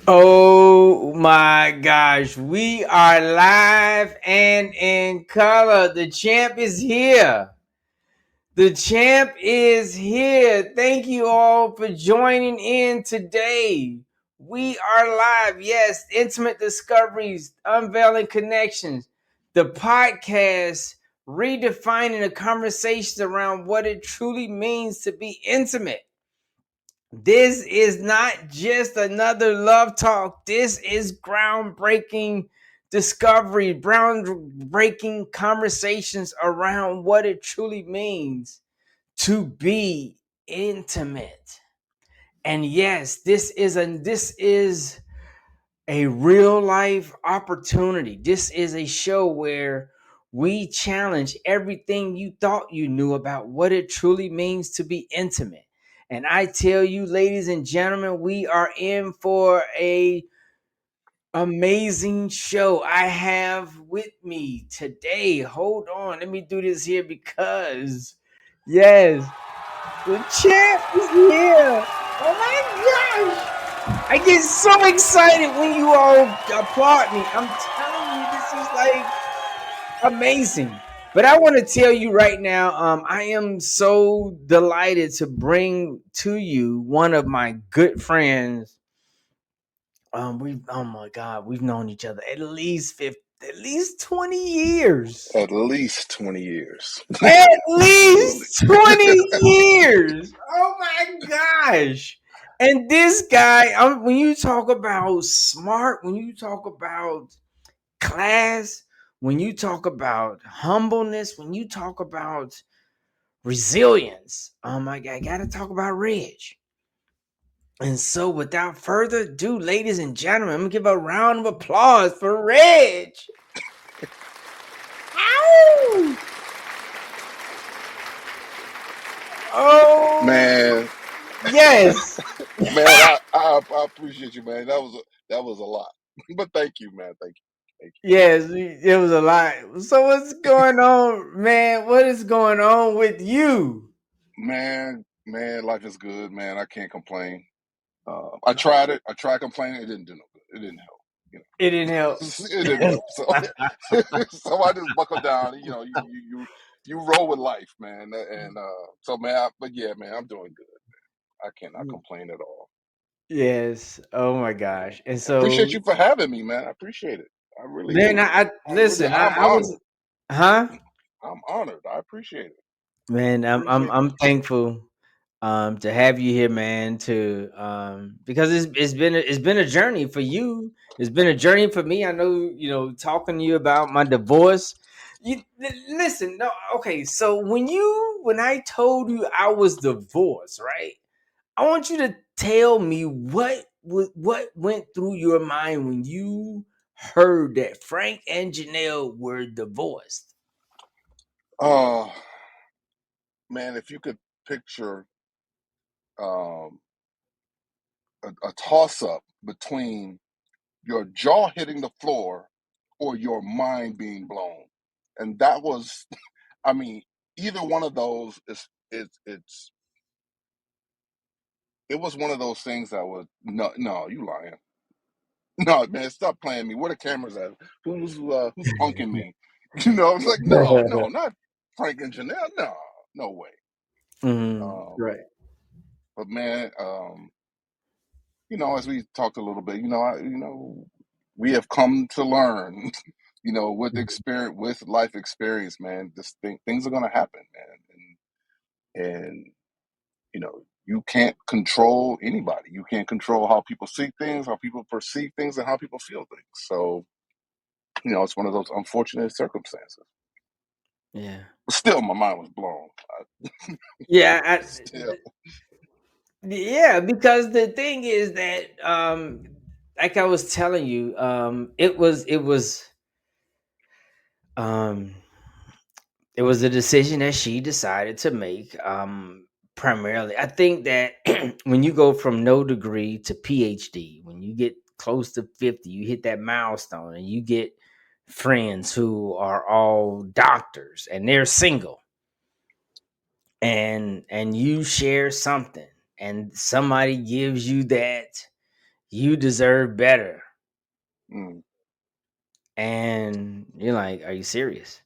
Oh my gosh, we are live and in color. The champ is here. The champ is here. Thank you all for joining in today. We are live. Yes, Intimate Discoveries, Unveiling Connections, the podcast redefining the conversations around what it truly means to be intimate. This is not just another love talk. This is groundbreaking discovery, groundbreaking conversations around what it truly means to be intimate. And yes, this is a real life opportunity. This is a show where we challenge everything you thought you knew about what it truly means to be intimate. And I tell you, ladies and gentlemen, we are in for a amazing show. I have with me today. Hold on, let me do this here because yes, the champ is here. Oh my gosh! I get so excited when you all applaud me. I'm telling you, this is like amazing. But I want to tell you right now, I am so delighted to bring to you one of my good friends. Oh my God, we've known each other at least 20 years. At least 20 years. At Absolutely. least 20 years. Oh my gosh. And this guy, when you talk about smart, when you talk about class, when you talk about humbleness, when you talk about resilience, I got to talk about Reg. And so, without further ado, ladies and gentlemen, I'm going to give a round of applause for Reg. Ow! Oh, Man, yes. man, I appreciate you, man. That was a lot. But thank you, man. Thank you. Thank Yes, it was a lot. So what's going on, man? What is going on with you? you. Man, life is good, man. I can't complain. I tried it. I tried complaining. It didn't do no good. It didn't help. You It didn't help. know, it didn't help. So, so I just buckled down. You know, you roll with life, man. And so, man. But yeah, man, I'm doing good. I cannot complain at all. Yes. Oh my gosh. And I appreciate so, you for having me, man. I appreciate it. I really man, do. I I really, listen. I'm I was, honored. huh? I'm honored. I appreciate it. Man, Appreciate I'm thankful to have you here, man. To because it's been a journey for you. It's been a journey for me. I know, talking to you about my divorce. Listen, no, okay. So when I told you I was divorced, right? I want you to tell me what went through your mind when you heard that Frank and Janelle were divorced. Oh man, if you could picture um, a toss up between your jaw hitting the floor or your mind being blown, and that was, I mean, either one of those it was one of those things that was no, you lying. No, man, stop playing me. Where the cameras at? Who's punking me? I was like, no, not Frank and Janelle. No, no way. Um, Right. but man, as we talked a little bit, we have come to learn, with experience, with life experience, man. Things are gonna happen, man, and you can't control anybody. You can't control how people see things, how people perceive things, and how people feel things. So, it's one of those unfortunate circumstances. Yeah. Still, my mind was blown. Yeah, Still, yeah, because the thing is that like I was telling you, um it was a decision that she decided to make. Primarily, I think that when you go from no degree to PhD, when you get close to 50, you hit that milestone and you get friends who are all doctors and they're single, and you share something and somebody gives you that, you deserve better. Mm. And you're like, are you serious?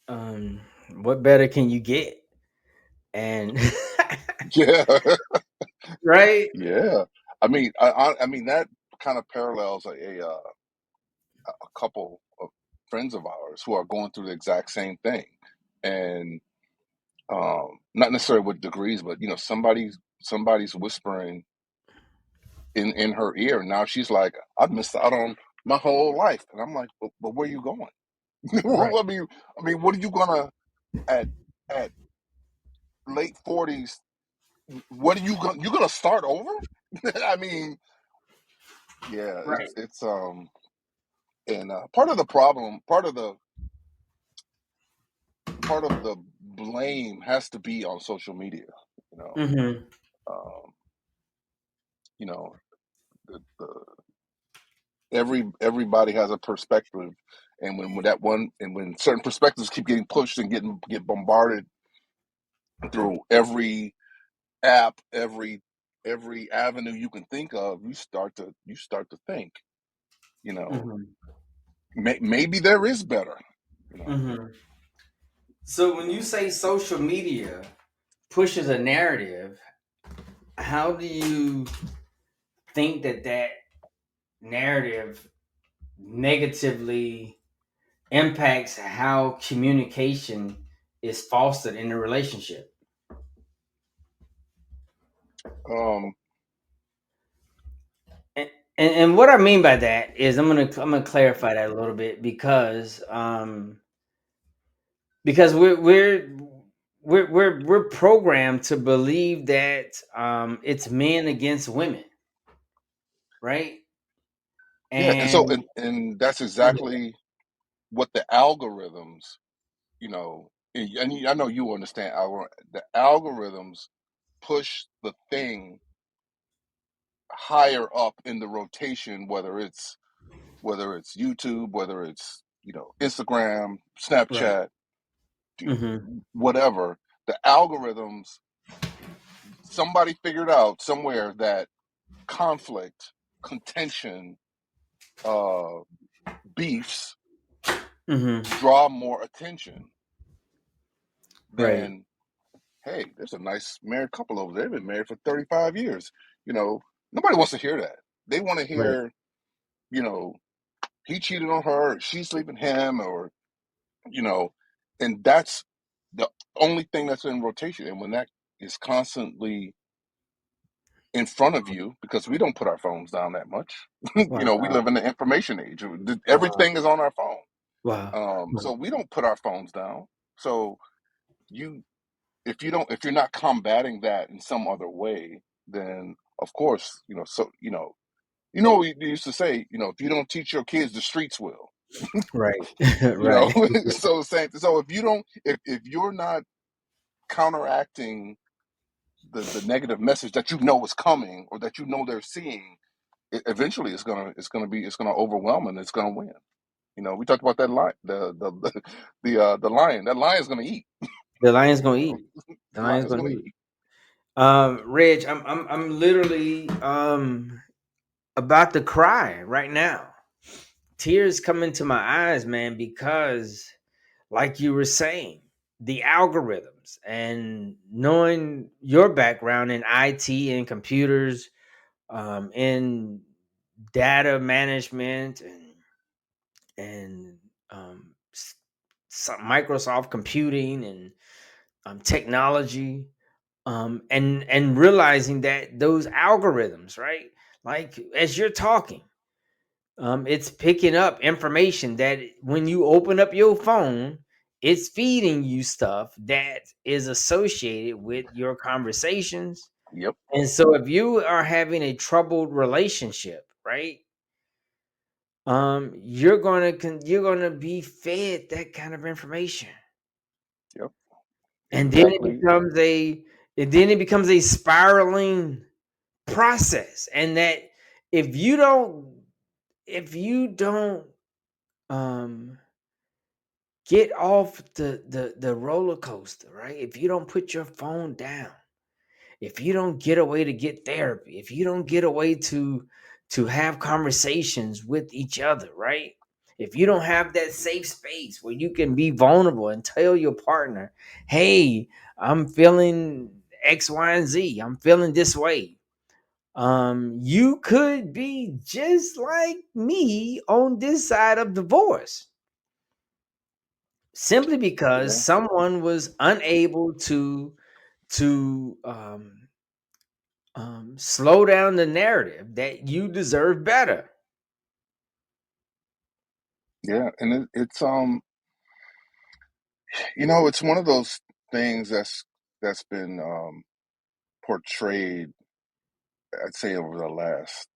Um, what better can you get? And Yeah. right, Yeah. I mean that kind of parallels a couple of friends of ours who are going through the exact same thing, and not necessarily with degrees, but somebody's whispering in her ear. Now she's like, I've missed out on my whole life, and I'm like, but where are you going? right, I mean, what are you gonna at at late 40s? What are you gonna start over? I mean, yeah, right. it's and part of the problem, part of the blame has to be on social media. You know, Hmm. um, you know, the everybody has a perspective, and when certain perspectives keep getting pushed and get bombarded through every app, every avenue you can think of, you start to think, you know, Hmm. maybe there is better, you know, Hmm. So you when you know. say social media pushes a narrative, how do you think that that narrative negatively impacts how communication is fostered in a relationship? Um, And, and what I mean by that is I'm gonna clarify that a little bit because we're programmed to believe that it's men against women, right? yeah, and so And and that's exactly what the algorithms, and I know you understand the algorithms push the thing higher up in the rotation, whether it's YouTube, whether it's Instagram, right. Snapchat, Hmm. whatever. The algorithms, somebody figured out somewhere that conflict, contention, uh, beefs Hmm. draw more attention Right. than, hey, there's a nice married couple over there. They've been married for 35 years. You know, nobody wants to hear that. They want to Right. hear, you know, he cheated on her, or she's sleeping him, or you know, and that's the only thing that's in rotation. And when that is constantly in front of you, because we don't put our phones down that much, we Wow. live in the information age. Wow. Everything is on our phone. Wow. So we don't put our phones down. So you, if you're not combating that in some other way, then of course, we used to say, if you don't teach your kids, the streets will. Right. You know, Right. so same. So if you're not counteracting the negative message that is coming, or that they're seeing, eventually it's gonna overwhelm, and it's gonna win. We talked about that lion, the lion. That lion's gonna eat. The lion's gonna You know, eat. The the lion's lion's gonna gonna eat. eat. Reg, I'm literally about to cry right now. Tears come into my eyes, man, because like you were saying, the algorithms and knowing your background in IT and computers, in data management and some Microsoft computing and technology, and realizing that those algorithms, right? Like as you're talking, it's picking up information that when you open up your phone, it's feeding you stuff that is associated with your conversations. Yep, And so if you are having a troubled relationship, right? You're gonna be fed that kind of information. yep, And then it exactly. becomes a and then it becomes a spiraling process. And that if you don't if you don't um get off the roller coaster, right? If you don't put your phone down, if you don't get away to get therapy, if you don't get away to have conversations with each other, right? If you don't have that safe space where you can be vulnerable and tell your partner, hey, I'm feeling X, Y, and Z. I'm feeling this way. You could be just like me on this side of divorce, simply because Yeah, someone was unable to slow down the narrative that you deserve better. yeah, and it's one of those things that's been portrayed, I'd say, over the last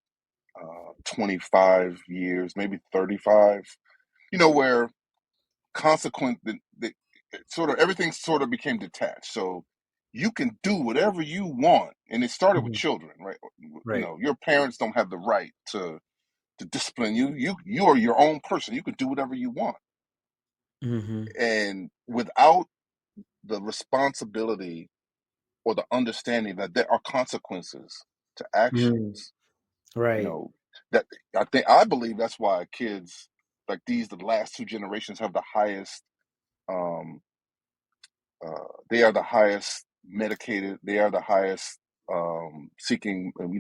25 years, maybe 35. Where consequent the sort of everything sort of became detached. So you can do whatever you want, and it started with Mhm. children, right? Right. Your parents don't have the right to discipline you. You are your own person. You can do whatever you want, Hmm. and without the responsibility or the understanding that there are consequences to Hmm. actions. You Right. know that I believe that's why kids like these, the last two generations, have the highest. Um, they are the highest medicated. They are the highest seeking, Hmm.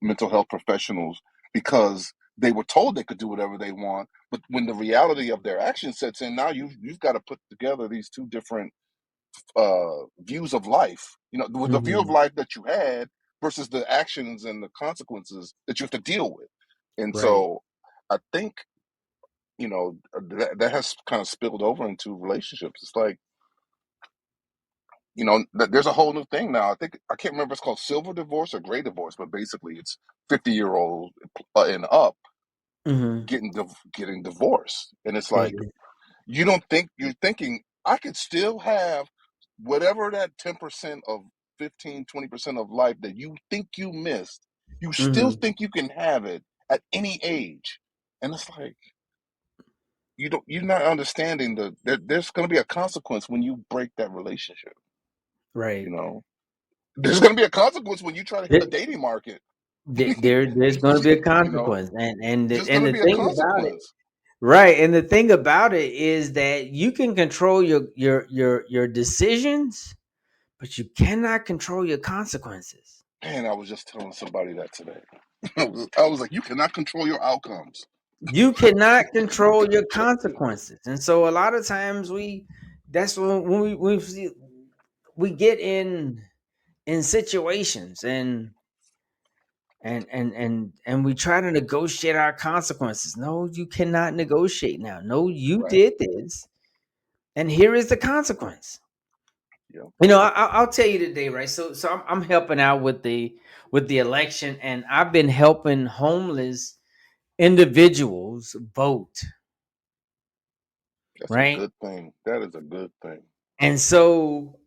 mental health professionals, because they were told they could do whatever they want. But when the reality of their action sets in, now you've got to put together these two different views of life. With the view of Hmm. life that you had versus the actions and the consequences that you have to deal with. And Right. so, I think that has kind of spilled over into relationships. It's like, there's a whole new thing now. I can't remember if it's called silver divorce or gray divorce, but basically it's 50-year-old and up Hmm. getting divorced, and it's Right. like, you don't think you're thinking I could still have whatever that 10% of 15-20% of life that you think you missed. You still Hmm. think you can have it at any age, and it's like you're not understanding there's going to be a consequence when you break that relationship. You Right. know, there's going to be a consequence when you try to hit the There, dating market. there's going to be a you know, consequence, and there's going to the be a thing about it, consequence. right? And the thing about it is that you can control your decisions, but you cannot control your consequences. Man, I was just telling somebody that today. I was like, you cannot control your outcomes. You cannot control your consequences, and so a lot of times that's we get in situations and we try to negotiate our consequences. No, you cannot negotiate now. No, you Right. did this, and here is the consequence. Yep. I'll tell you today, right? So I'm helping out with the election, and I've been helping homeless individuals vote, That's a right? good thing. That is a good thing. And so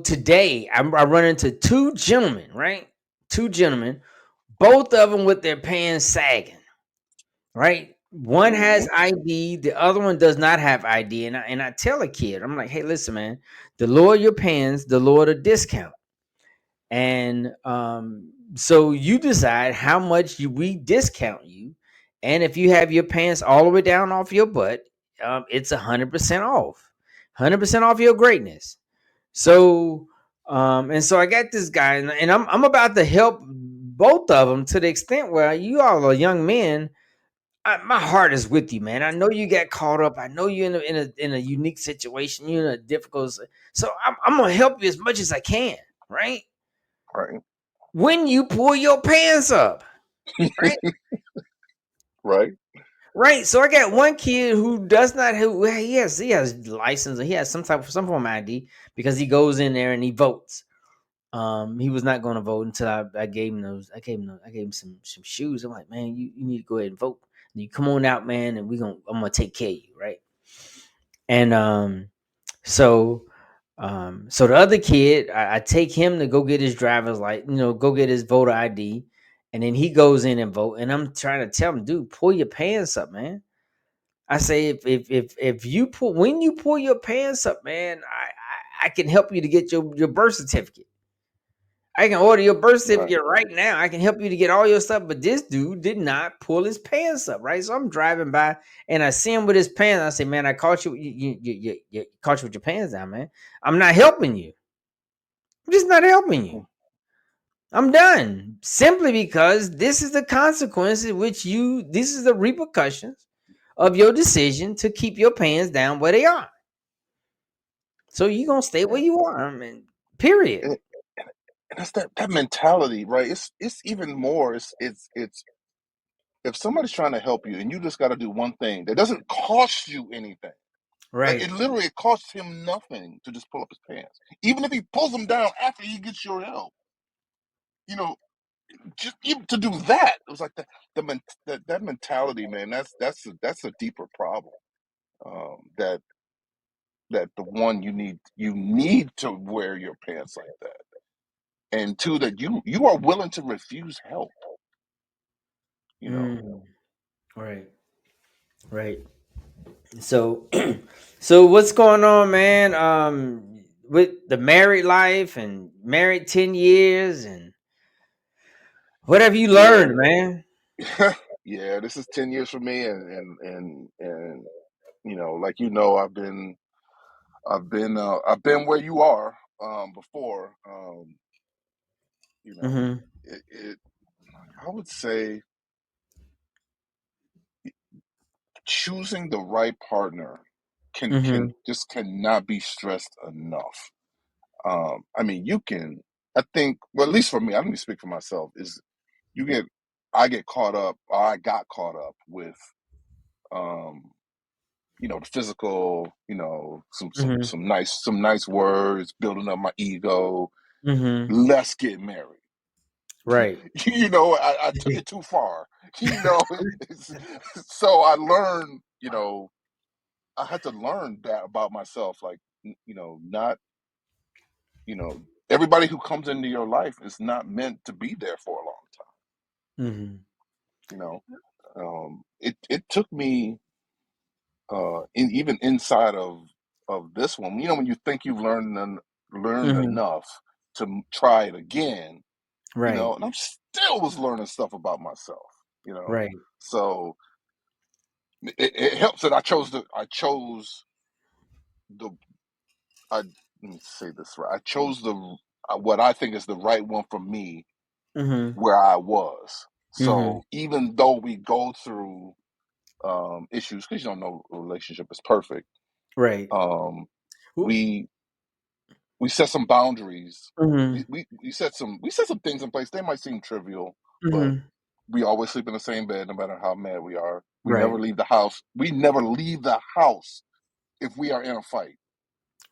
today I run into two gentlemen, right? Two gentlemen, both of them with their pants sagging, right? One Hmm. has ID, the other one does not have ID. And I tell a kid, I'm like, hey, listen, man, the lower your pants, the lower the discount. And so you decide how much we discount you. And if you have your pants all the way down off your butt, it's 100% off, 100% off your greatness. So, and so I got this guy, and I'm about to help both of them to the extent where you all are young men. My heart is with you, man. I know you got caught up. I know you're in a unique situation. You're in a difficult. So I'm gonna help you as much as I can, right? Right. When you pull your pants up, right? Right. Right. So I got Right. one kid who does not who he has license, or he has some form of ID because he goes in there and he votes. He was not going to vote until I gave him those. I gave him some shoes. I'm like, man, you need to go ahead and vote. You come on out, man, and I'm gonna take care of you, right? And so so the other kid, I take him to go get his driver's license, go get his voter ID, and then he goes in and vote. And I'm trying to tell him, dude, pull your pants up, man. I say if you pull when you pull your pants up, man, I can help you to get your birth certificate. I can order your birth Right. certificate right now. I can help you to get all your stuff. But this dude did not pull his pants up, right? So I'm driving by and I see him with his pants. I say, man, I caught you. You caught you with your pants down, man. I'm not helping you. I'm just not helping you. Mhm. I'm done. Simply because this is the consequences which this is the repercussions of your decision to keep your pants down where they are. So you're gonna stay where Yeah. you are. I mean, period. And, and that's that mentality, right? It's even more. It's if somebody's trying to help you and you just got to do one thing that doesn't cost you anything. Like Right. it costs him nothing to just pull up his pants, even if he pulls them down after he gets your help. You know, just even to do that, it was like that mentality, man. That's a deeper problem. That the one you need to wear your pants like that, and two that you are willing to refuse help. You know, Mm, right. Right. So so what's going on, man? With the married life and married 10 years and what have you yeah, learned, man? yeah. This is 10 years for me, and like I've been where you are before. You know, Mhm. it I would say choosing the right partner can Mhm. just cannot be stressed enough. I mean, you can. I think, well, at least for me, I don't even speak for myself. Is you get, I get caught up. Or I got caught up with, um, the physical. Mhm. Some nice words, building up my ego. Mhm. Let's get married. Right. I took it too far. You know, it's, so I learned. I had to learn that about myself. Like, not, everybody who comes into your life is not meant to be there for a long time. Mhm. You know, it took me, even inside of this one. When you think you've learned Mhm. enough to try it again, Right. and I'm still was learning stuff about myself. You know, Right. so it helps that I chose the I let me say this right. I chose the what I think is the right one for me Mhm. where I was. Mhm. So even though we go through issues, because you don't know a relationship is perfect, Right. um, Who- we we set some boundaries. We, Mhm. we we set some things in place. They might seem trivial, but Mhm. we always sleep in the same bed, no matter how mad we are. We never Right. leave the house. We never leave the house if we are in a fight.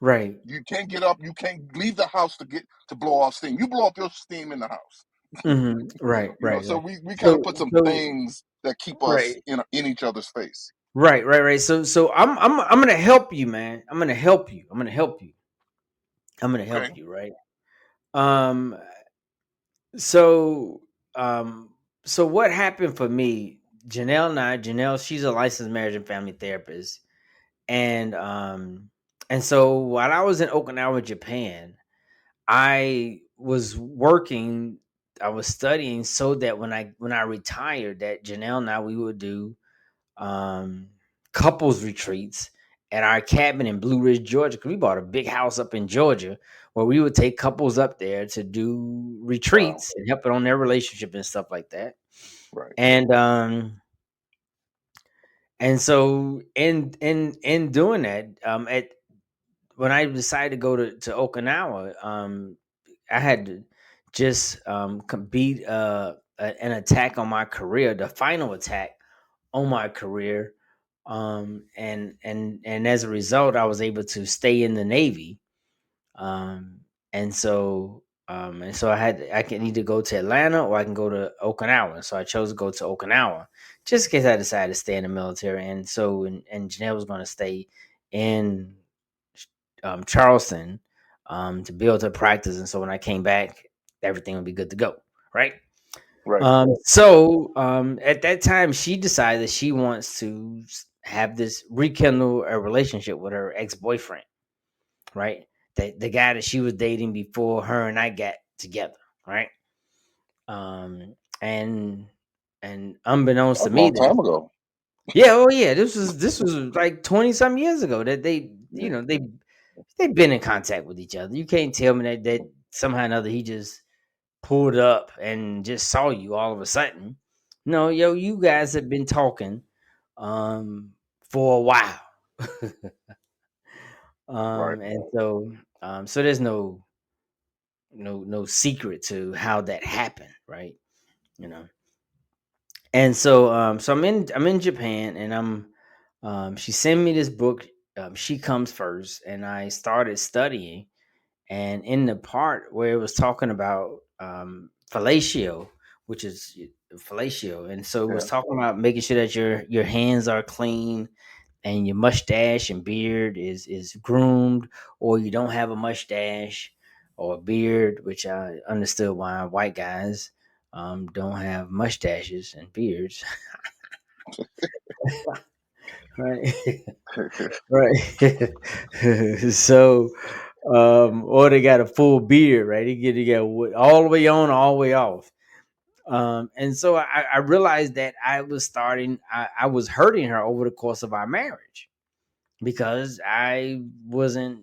Right. You can't get up. You can't leave the house to blow off steam. You blow off your steam in the house. Mhm. Right. Right. So Right. we kind of So put some so things that keep us right. in each other's face. Right. Right. Right. So I'm gonna help you, man. I'm gonna help you. I'm gonna help you. I'm gonna Okay. help you. Right. Um. So um. So what happened for me? Janelle, she's a licensed marriage and family therapist, and so while I was in Okinawa, Japan, I was working. I was studying so that when I retired, that Janelle and I we would do um, couples retreats at our cabin in Blue Ridge, Georgia. Because we bought a big house up in Georgia where we would take couples up there to do Wow. retreats and help it on their relationship and stuff like that. Right. And so in doing that, at when I decided to go to Okinawa, I had to just beat an attack on my career, the final attack on my career, and as a result, I was able to stay in the Navy, um, and so I can either go to Atlanta or I can go to Okinawa. So I chose to go to Okinawa just in case I decided to stay in the military, and Janelle was going to stay in Charleston to build her practice, and so when I came back, everything would be good to go, right? Right. At that time, she decided that she wants to have this rekindle a relationship with her ex boyfriend, right? the guy that she was dating before her and I got together, right? Um, and That unbeknownst to was a me, long that time ago. yeah, oh yeah, this was like 20 some years ago that they, Yeah. they've been in contact with each other. You can't tell me that somehow or another he just pulled up and just saw you all of a sudden. No, yo, you guys have been talking um for a while. Right. And so so there's no secret to how that happened, right? You know. And so so I'm in Japan, and she sent me this book, She Comes First, and I started studying. And in the part where it was talking about fellatio, which is fellatio, and so it was Yeah. talking about making sure that your hands are clean and your mustache and beard is groomed, or you don't have a mustache or a beard, which I understood why white guys don't have mustaches and beards. Right. Right. So or they got a full beard, right? You get all the way on, all the way off. And so I realized that I was hurting her over the course of our marriage because I wasn't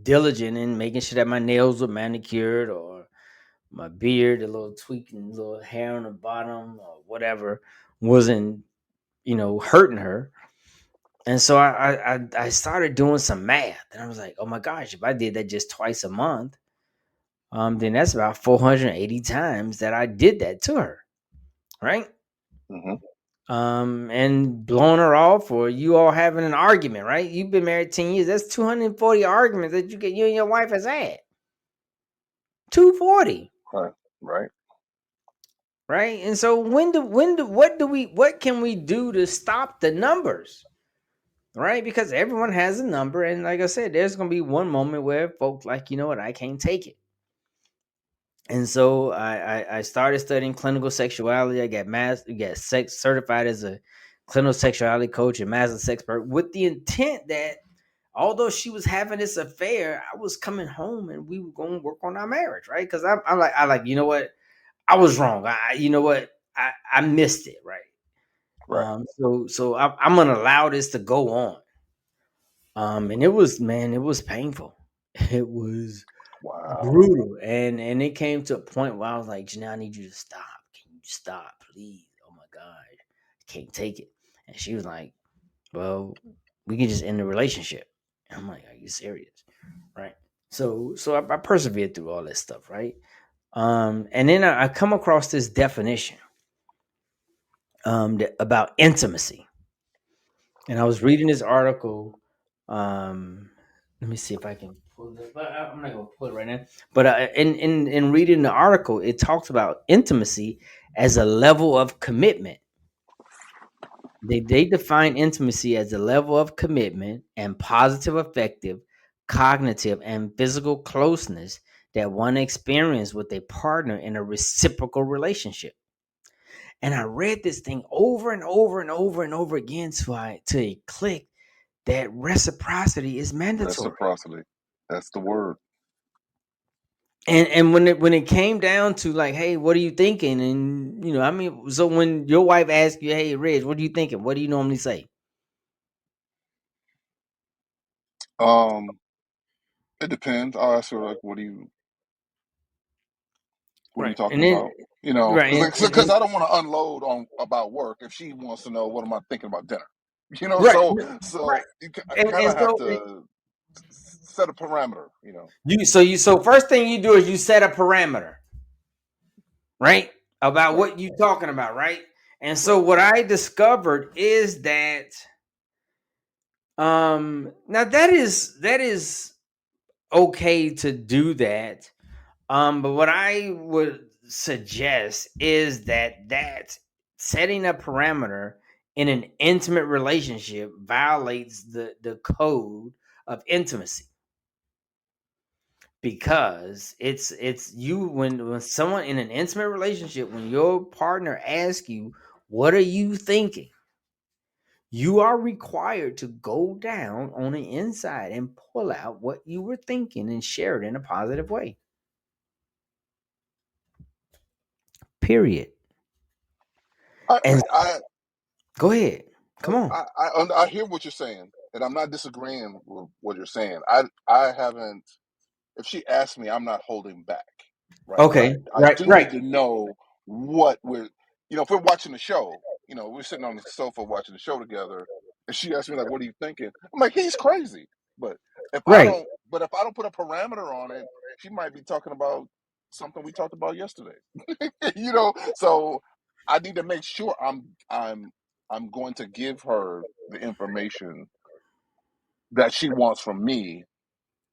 diligent in making sure that my nails were manicured, or my beard, a little tweaking, little hair on the bottom or whatever, wasn't, hurting her. And so I started doing some math, and I was like, oh my gosh, if I did that just twice a month, then that's about 480 times that I did that to her, right? Hmm. And blowing her off, or you all having an argument, right? You've been married 10 years. That's 240 arguments that you and your wife has had. 240, Right. Right. right? And so what can we do to stop the numbers? Right? Because everyone has a number, and like I said, there's gonna be one moment where folks like, you know what, I can't take it. And so I started studying clinical sexuality. I got sex certified as a clinical sexuality coach and master sex expert, with the intent that although she was having this affair, I was coming home and we were going to work on our marriage, right? Because I like, you know what, I was wrong. You know what, I missed it, right? Right. So I'm gonna allow this to go on. And it was, man, it was painful. It was Wow. brutal, and it came to a point where I was like, Janelle, I need you to stop. Can you stop, please? Oh my god, I can't take it. And she was like, well, we can just end the relationship. And I'm like, are you serious? Right. So I persevered through all this stuff, right? And then I come across this definition about intimacy, and I was reading this article. Let me see if I can pull it, but I'm not gonna pull it right now. But in reading the article, it talks about intimacy as a level of commitment. They define intimacy as a level of commitment and positive, affective, cognitive, and physical closeness that one experiences with a partner in a reciprocal relationship. And I read this thing over and over and over and over again till it clicked that reciprocity is mandatory. Reciprocity. That's the word. And when it came down to like, hey, what are you thinking? And I mean, so when your wife asks you, hey, Reg, what are you thinking? What do you normally say? Um, it depends. I'll ask her like, what are you Right. talking And then about? You know, right. because I don't want to unload on about work if she wants to know what am I thinking about dinner. You know, Right. so Right. I kind And of have so to set a parameter. You know. so first thing you do is you set a parameter, right? About Right. what you talking about, right? And so Right. what I discovered is that now that is okay to do that. But what I would suggest is that setting a parameter in an intimate relationship violates the code of intimacy, because it's you when someone in an intimate relationship, when your partner asks you, what are you thinking? you are required to go down on the inside and pull out what you were thinking and share it in a positive way. Period. I And I go ahead. Come on. I hear what you're saying, and I'm not disagreeing with what you're saying. I haven't. If she asks me, I'm not holding back, right? But Okay. I Right. do Right. need to know what we're, if we're watching the show, we're sitting on the sofa watching the show together, and she asks me like, "What are you thinking?" I'm like, "He's crazy." But Right. if I don't put a parameter on it, she might be talking about something we talked about yesterday. So I need to make sure I'm going to give her the information that she wants from me,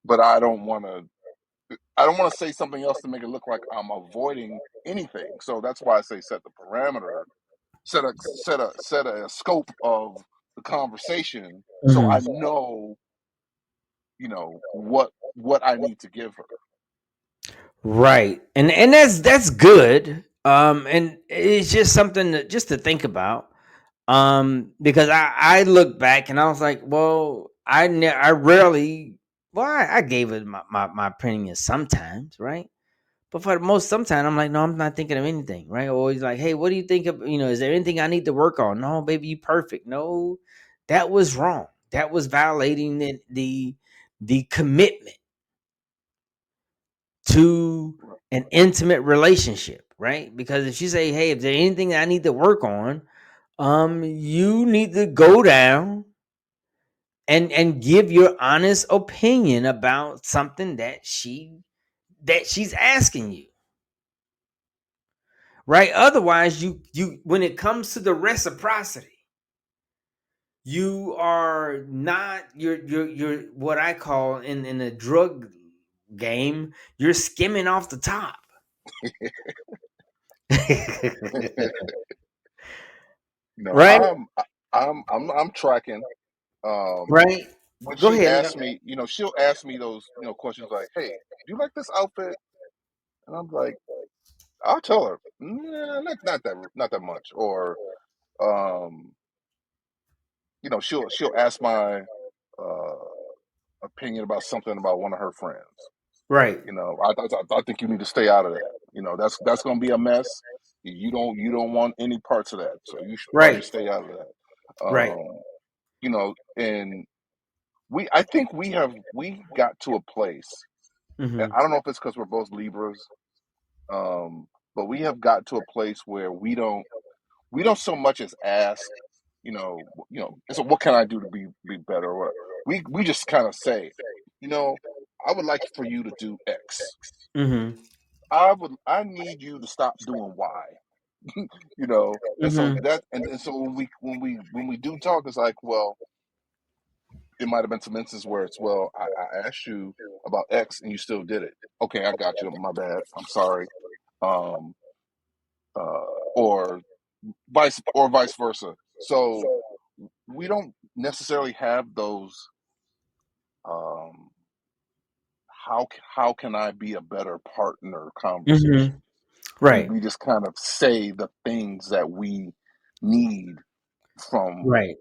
but I don't want to say something else to make it look like I'm avoiding anything. So that's why I say set the parameter, set a scope of the conversation, so Mhm. I know, what I need to give her. Right. And that's good. And it's just something just to think about. Because I look back and I was like, well, I rarely, well, I gave it my opinion sometimes, right? But for the most, sometimes I'm like, no, I'm not thinking of anything, right? Always like, hey, what do you think of? Is there anything I need to work on? No, baby, you perfect. No, that was wrong. That was violating the commitment to Right. an intimate relationship, right? Because if you say, hey, if there's anything that I need to work on, you need to go down and give your honest opinion about something that she's asking you, right? Otherwise, you when it comes to the reciprocity, you are not you're what I call in the drug game, you're skimming off the top. No, Right. I'm tracking. Um, Right. when Go she ahead. asks me, she'll ask me those, questions like, "Hey, do you like this outfit?" And I'm like, I'll tell her, "Nah, not that much." Or, um, she'll ask my uh, opinion about something about one of her friends. Right. I think you need to stay out of that. That's going to be a mess. You don't want any parts of that. So you should probably Right. stay out of that. Right. And I think we got to a place, and Hmm. I don't know if it's because we're both Libras, but we have got to a place where we don't so much as ask, so what can I do to be better? Or what we just kind of say, you know, I would like for you to do X. Hmm. I need you to stop doing Y. And so Hmm. so when we do talk, it's like, well, it might have been some instances where it's, well, I asked you about X and you still did it. Okay, I got you. My bad. I'm sorry. Um, or vice versa. So we don't necessarily have those, um, how can I be a better partner Hmm. conversations. We Right. we just kind of say the things that we need from Right.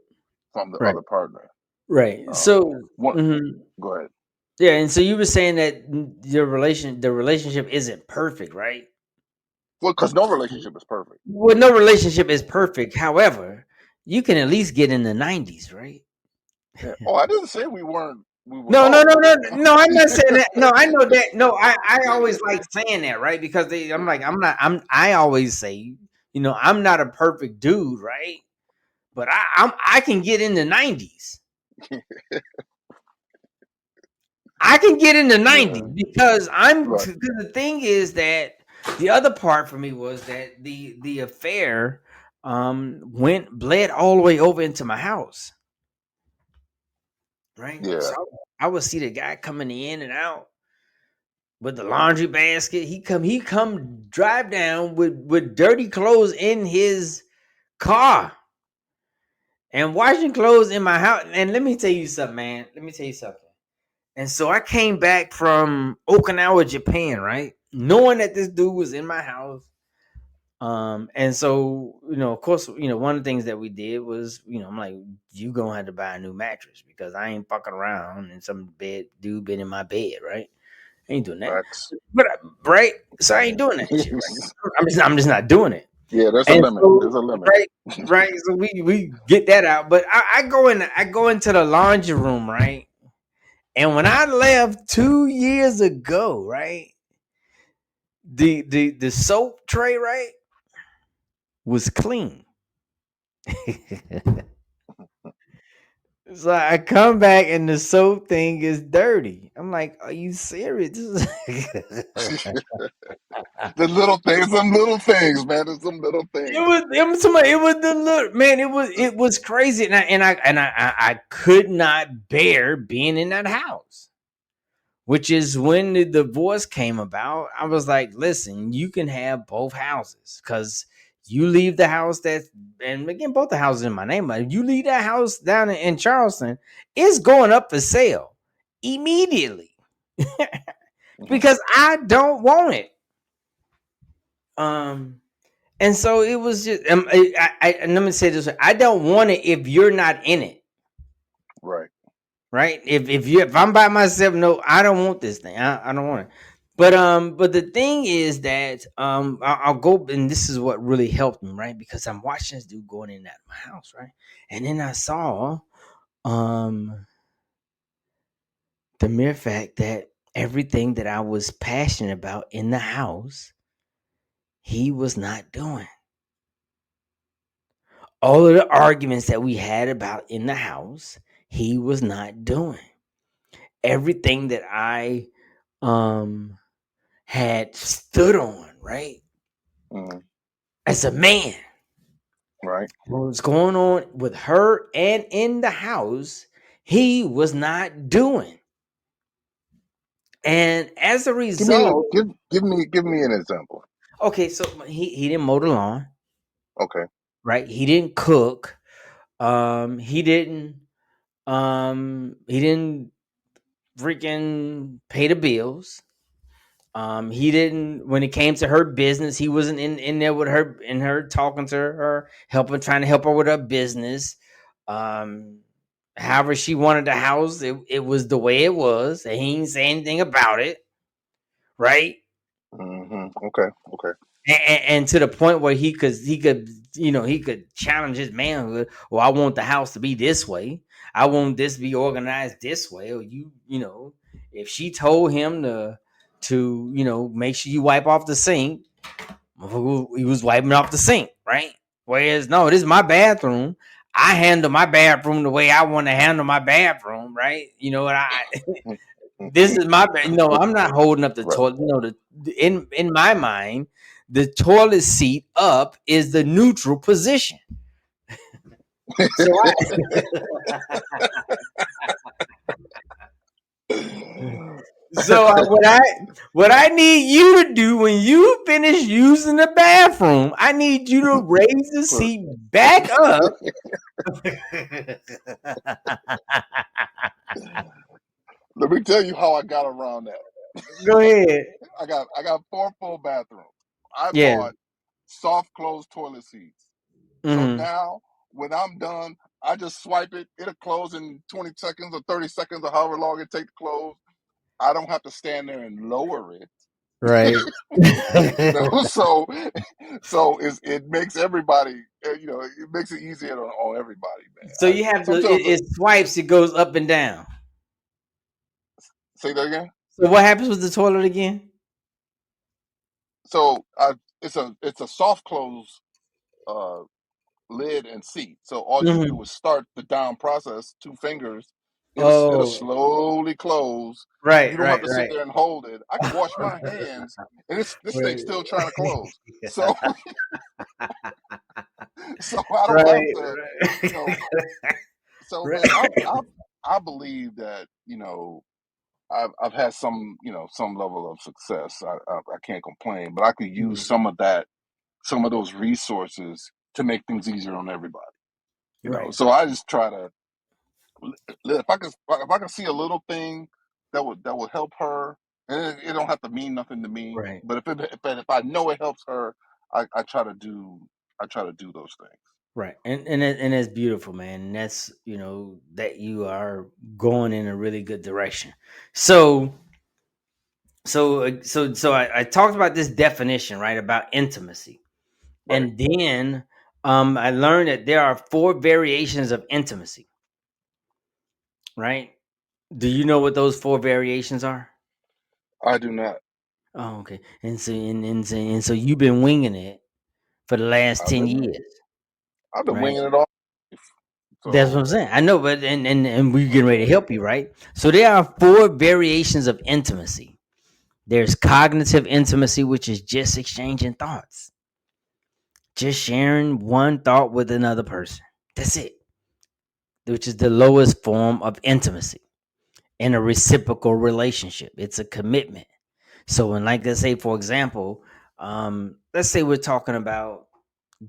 from the Right. other partner. Right. Um, So, what? mhm. Go ahead. Yeah, and so you were saying that the relationship isn't perfect, right? Well, because no relationship is perfect. Well, no relationship is perfect. However, you can at least get in the 90s, right? Yeah. Oh, I didn't say we were No, no, no, low. no, no. I'm not saying that. No, I know that. No, I always like saying that, right? Because I'm like, I'm not. I always say, I'm not a perfect dude, right? But I can get in the 90s. I can get in the 90s Yeah. because Right. the thing is that the other part for me was that the affair bled all the way over into my house, right? Yeah. So I would see the guy coming in and out with the laundry basket. He come drive down with dirty clothes in his car and washing clothes in my house. And let me tell you something, man. Let me tell you something. And so I came back from Okinawa, Japan, right? Knowing that this dude was in my house. And so, of course, one of the things that we did was, I'm like, you gonna have to buy a new mattress because I ain't fucking around and some bed dude been in my bed, right? I ain't doing that. Facts. But right, so I ain't doing that shit right now. I'm just not doing it. Yeah, there's a And limit. so, There's a limit. right, right. So we get that out. But I go into the laundry room, right? And when I left 2 years ago, right, the soap tray, right, was clean. So I come back and the soap thing is dirty. I'm like, are you serious? The little things, some little things, man. There's some little things. It was the look, man. It was crazy, and I could not bear being in that house. Which is when the divorce came about. I was like, listen, you can have both houses because you leave the house and again, both the houses in my name, but if you leave that house down in Charleston, it's going up for sale immediately Hmm. because I don't want it. Um, and so it was just, and let me say this: I don't want it if you're not in it. Right. Right? If I'm by myself, no, I don't want this thing. I don't want it. But the thing is that I'll go, and this is what really helped me, right? Because I'm watching this dude going in and out of my house, right? And then I saw um the mere fact that everything that I was passionate about in the house, he was not doing. All of the arguments that we had about in the house, he was not doing. Everything that I um had stood on, right? Hmm. As a man, Right. what was going on with her and in the house, he was not doing. And as a Give me a result, give me an example. okay, so he didn't mow the lawn, Okay. right? He didn't cook. He didn't freaking pay the bills. He didn't when it came to her business, he wasn't in there with her and her talking to her, trying to help her with her business. Um, However she wanted the house, it was the way it was. And he didn't say anything about it, right? Hmm. Okay. Okay. And to the point where he could challenge his manhood. Well, I want the house to be this way. I want this to be organized this way. Or if she told him to make sure you wipe off the sink, he was wiping off the sink, right? Whereas no, this is my bathroom. I handle my bathroom the way I want to handle my bathroom, right? And this is my bed. No, I'm not holding up the Right. toilet. In my mind, the toilet seat up is the neutral position. So what I need you to do when you finish using the bathroom, I need you to raise the Put- seat back up. Let me tell you how I got around that. Go ahead. I got four full bathrooms. I Yeah. bought soft close toilet seats. So Hmm. now when I'm done, I just swipe it. It'll close in 20 seconds or 30 seconds or however long it takes to close. I don't have to stand there and lower it. Right. So it makes everybody, it makes it easier on everybody, So man. I you have to. sometimes It swipes. It goes up and down. say that again. So what happens with the toilet again? So it's a soft close uh, lid and seat. So all you do Hmm. is start the down process, two fingers. It'll Oh, slowly close. You right, don't have right, to sit right. there and hold it. I can wash my hands, and this thing's Right. still trying to close. So so I don't have Right, to, you know. right. So Right. man, I believe that I've had some level of success. I can't complain, but I could use Mhm. some of those resources to make things easier on everybody. Right, So I just try to if I can see a little thing that would help her, and it don't have to mean nothing to me. right. But if I know it helps her, I try to do those things. Right. And that's beautiful, man. And that's, that you are going in a really good direction. So I talked about this definition, right, about intimacy. Right. And then I learned that there are four variations of intimacy, right? Do you know what those four variations are? I do not. Oh, okay. And so you've been winging it for the last I've 10 been years, I've been right? winging it all. That's what So I'm saying. I know, but and we're getting ready to help you, right? So there are four variations of intimacy. There's cognitive intimacy, which is just exchanging thoughts, just sharing one thought with another person. That's it, which is the lowest form of intimacy in a reciprocal relationship. It's a commitment. So, when, like, let's say, for example, let's say we're talking about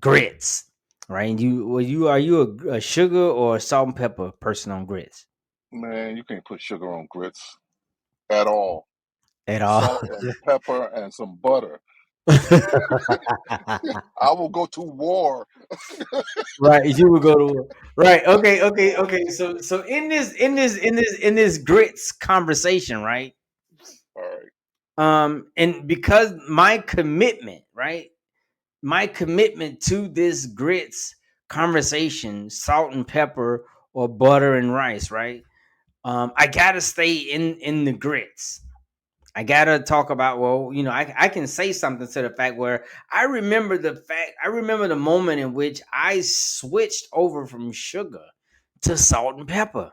grits, right? And you are you a sugar or a salt and pepper person on grits man, you can't put sugar on grits at all. at all? Salt and pepper and some butter. I will go to war. Right, you would go to right. Okay. So in this grits conversation, right? All right. And because my commitment, right? My commitment to this grits conversation, salt and pepper or butter and rice, right? I gotta stay in the grits. I gotta talk about, well, I can say something to the fact where I remember the moment in which I switched over from sugar to salt and pepper.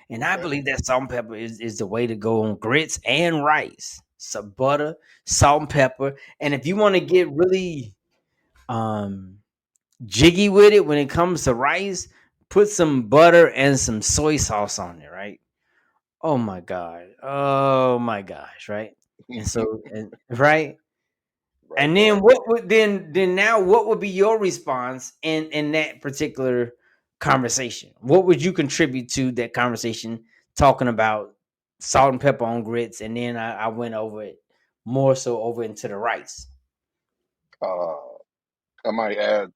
And I Okay. believe that salt and pepper is the way to go on grits and rice. So butter, salt and pepper. And if you want to get really um jiggy with it when it comes to rice, put some butter and some soy sauce on it, right? Oh my god. Oh my gosh, right? And so and right? Right. And then what would then now what would be your response in that particular conversation? What would you contribute to that conversation talking about salt and pepper on grits, and then I went over it more so over into the rice. Uh, I might add,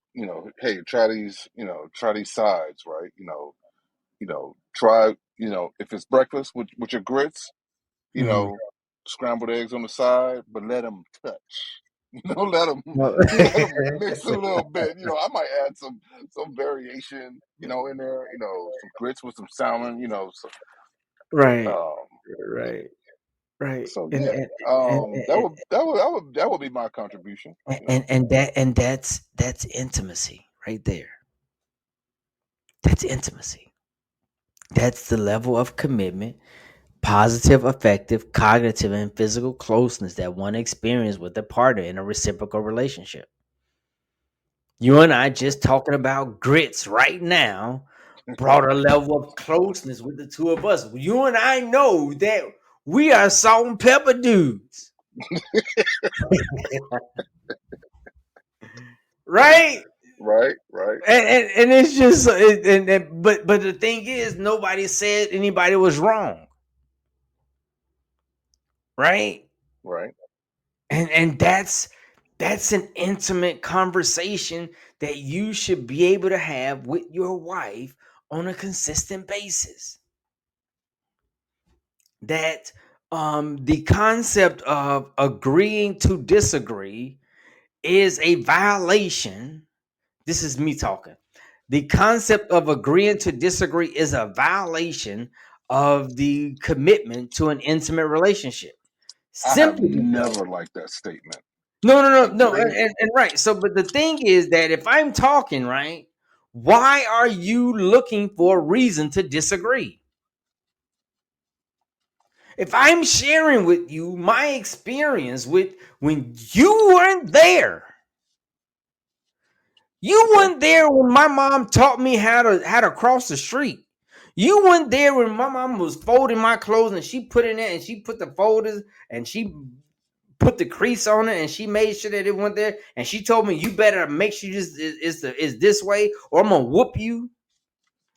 hey, try these, try these sides, right? Try, if it's breakfast with your grits, you Mhm. know, scrambled eggs on the side, but let them touch. Let them Well, let them mix a little bit. I might add some variation, in there. Some grits with some salmon. So, right, um, right, right, so and yeah, and and that would be my contribution. that's intimacy right there. That's intimacy. That's the level of commitment, positive, effective, cognitive, and physical closeness that one experiences with a partner in a reciprocal relationship. You and I just talking about grits right now brought a level of closeness with the two of us. You and I know that we are salt and pepper dudes, right? Right, right, And it's just but the thing is, nobody said anybody was wrong, right? right. And that's an intimate conversation that you should be able to have with your wife on a consistent basis. That the concept of agreeing to disagree is a violation. This is me talking. The concept of agreeing to disagree is a violation of the commitment to an intimate relationship. I have Simply because never liked that statement. no, Agree. and right. So, but the thing is that if I'm talking, right, why are you looking for a reason to disagree? If I'm sharing with you my experience with when you weren't there, you Okay. weren't there when my mom taught me how to cross the street. You weren't there when my mom was folding my clothes and she put in there and she put the folders and she put the crease on it and she made sure that it went there and she told me you better make sure this is this way or I'm gonna whoop you.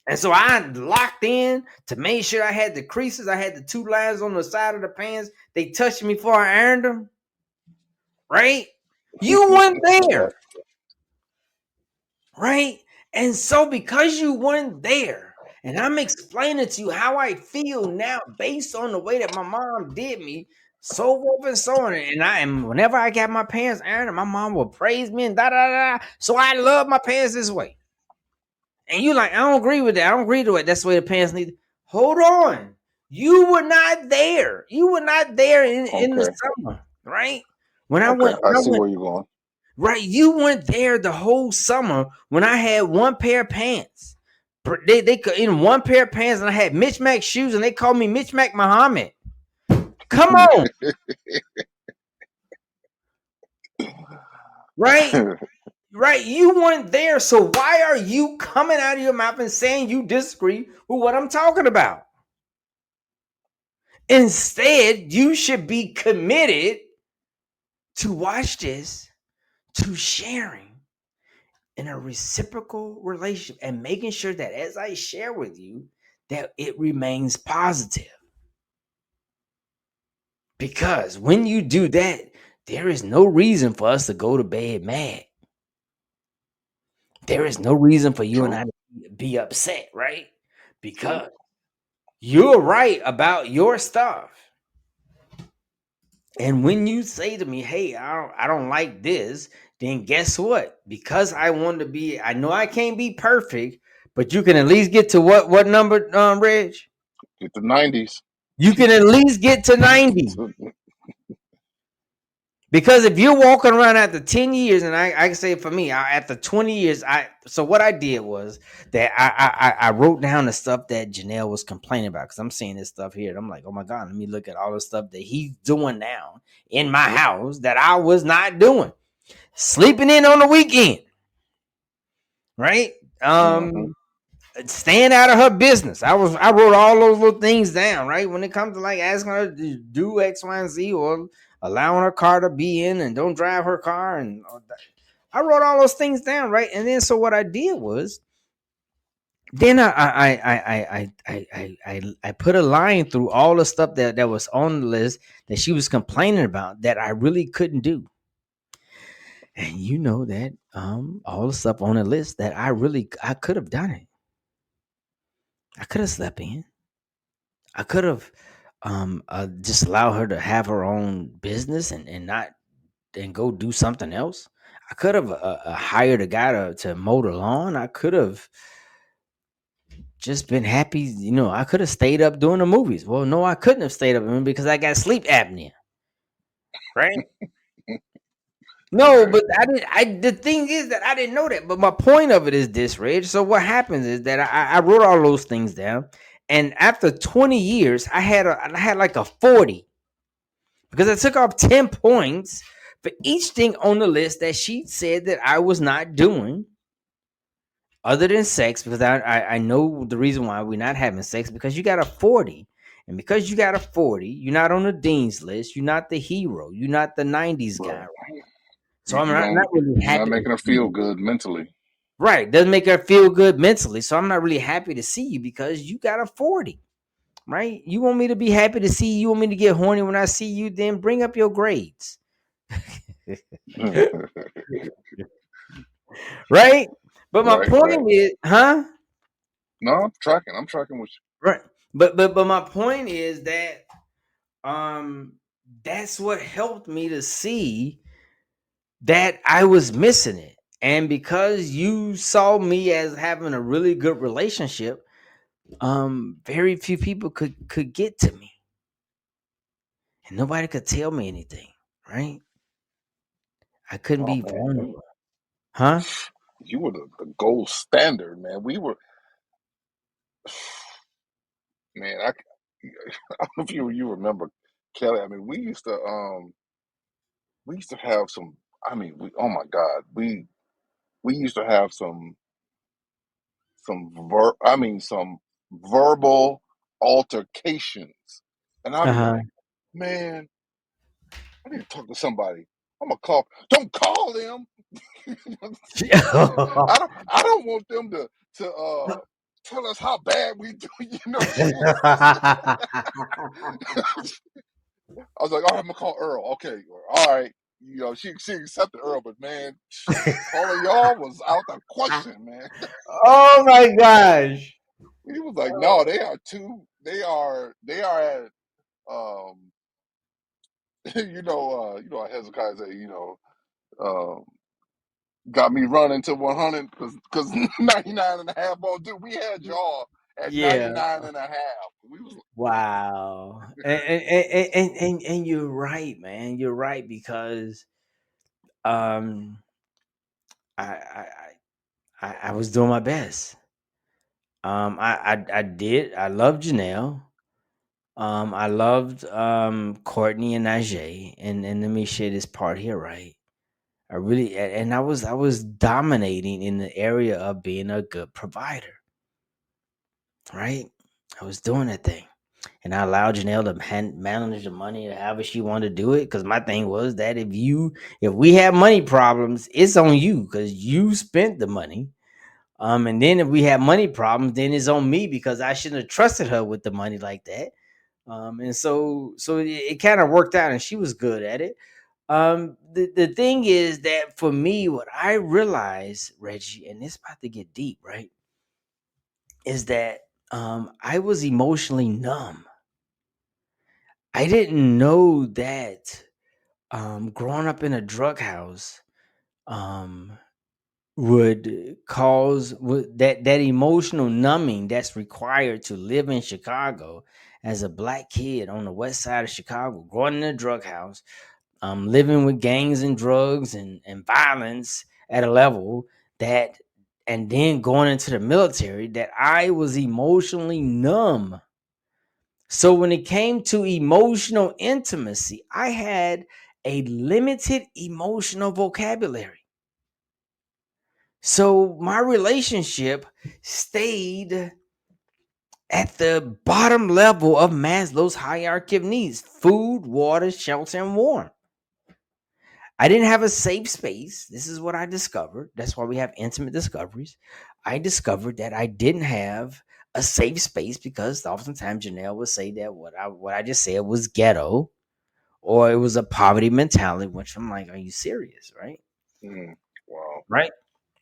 And so I locked in to make sure I had the creases. I had the two lines on the side of the pants. They touched me before I ironed them, right? You weren't there, right? And so because you weren't there, and I'm explaining to you how I feel now based on the way that my mom did me, so forth and so on. And whenever I got my parents ironed, my mom would praise me and da da da. So I love my parents this way. And you like, I don't agree with that. I don't agree to it. That's the way the parents need. Hold on. You were not there. You were not there in the Okay. summer, right? When I Okay. went, I when I see went where you're going. Right, you weren't there the whole summer when I had one pair of pants. They could in one pair of pants, and I had Mitch Mac shoes, and they called me Mitch Mac Muhammad. Come on, right, right. You weren't there, so why are you coming out of your mouth and saying you disagree with what I'm talking about? Instead, you should be committed to watch this, to sharing in a reciprocal relationship and making sure that as I share with you, that it remains positive. Because when you do that, there is no reason for us to go to bed mad. There is no reason for you and True. I to be upset, right? True. Because you're right about your stuff. And when you say to me, "Hey, I don't like this," then guess what? Because I want to be, I know I can't be perfect, but you can at least get to what number, Reg? Get the 90s. You can at least get to 90. Because if you're walking around after 10 years, and I can say for me, after 20 years, so what I did was that I wrote down the stuff that Janelle was complaining about, because I'm seeing this stuff here. And I'm like, oh my God, let me look at all the stuff that he's doing now in my house that I was not doing. Sleeping in on the weekend, right? Hmm. Staying out of her business. I wrote all those little things down, right? When it comes to like asking her to do X, Y, and Z, or allowing her car to be in and don't drive her car, and I wrote all those things down, right? And then so what I did was then I put a line through all the stuff that was on the list that she was complaining about that I really couldn't do. And you know that all the stuff on the list that I could have done it. I could have slept in. I could have just allow her to have her own business and not and go do something else. I could have hired a guy to mow the lawn. I could have just been happy. I could have stayed up doing the movies. Well, no, I couldn't have stayed up because I got sleep apnea. Right? No, Okay. but I didn't. The thing is that I didn't know that. But my point of it is this, Reg. So what happens is that I wrote all those things down, and after 20 years, I had like a 40 because I took off 10 points for each thing on the list that she said that I was not doing other than sex, because I know the reason why we're not having sex, because you got a 40. And because you got a 40, you're not on the dean's list. You're not the hero. You're not the 90s guy, Right. right? So You I'm not don't. really You're not happy to making her see feel you. good mentally. Right. Doesn't make her feel good mentally. So I'm not really happy to see you because you got a 40. Right? You want me to be happy to see you. You want me to get horny when I see you, then bring up your grades. Right? But my Right. Right. point is, huh? No, I'm tracking. I'm tracking with Right. But my point is that um that's what helped me to see that I was missing it. And because you saw me as having a really good relationship, very few people could get to me. And nobody could tell me anything, right? I couldn't you. Oh be man, vulnerable. Huh? you were the gold standard, man. We were, man. I don't know if you remember Kelly. I mean, we used to have some. I mean, oh my God, we used to have some verbal altercations, and I'd be Uh-huh. like, man, I need to talk to somebody. I'm gonna call. Don't call them. I don't want them to tell us how bad we do. You know, I was like, all right, I'm gonna call Earl. Okay, all right. she accepted Earl, but man, calling y'all was out the question, man. Oh my gosh. He was like, no, they are two. They are at um, Hezekiah say, um, got me running to 100 because 99 and a half won't do. We had y'all at Yeah. 99 and a half. We was Wow. And you're right, man. You're right because um I I I was doing my best. I did. I loved Janelle. I loved Courtney and Najee. And let me share this part here, right? And I was dominating in the area of being a good provider, right? I was doing that thing. And I allowed Janelle to manage the money however she wanted to do it. Because my thing was that if we have money problems, it's on you because you spent the money. And then if we have money problems, then it's on me because I shouldn't have trusted her with the money like that. And so it kind of worked out, and she was good at it. The thing is that for me, what I realized, Reggie, and it's about to get deep, right, is that I was emotionally numb. I didn't know that growing up in a drug house um, that emotional numbing that's required to live in Chicago as a black kid on the west side of Chicago, growing in a drug house, living with gangs and drugs and violence at a level that, and then going into the military, that I was emotionally numb. So when it came to emotional intimacy, I had a limited emotional vocabulary. So my relationship stayed at the bottom level of Maslow's hierarchy of needs: food, water, shelter, and warmth. I didn't have a safe space. This is what I discovered. That's why we have intimate discoveries. I discovered that I didn't have a safe space because oftentimes Janelle would say that what I just said was ghetto or it was a poverty mentality, which I'm like, are you serious? Right? mm, wow. Right?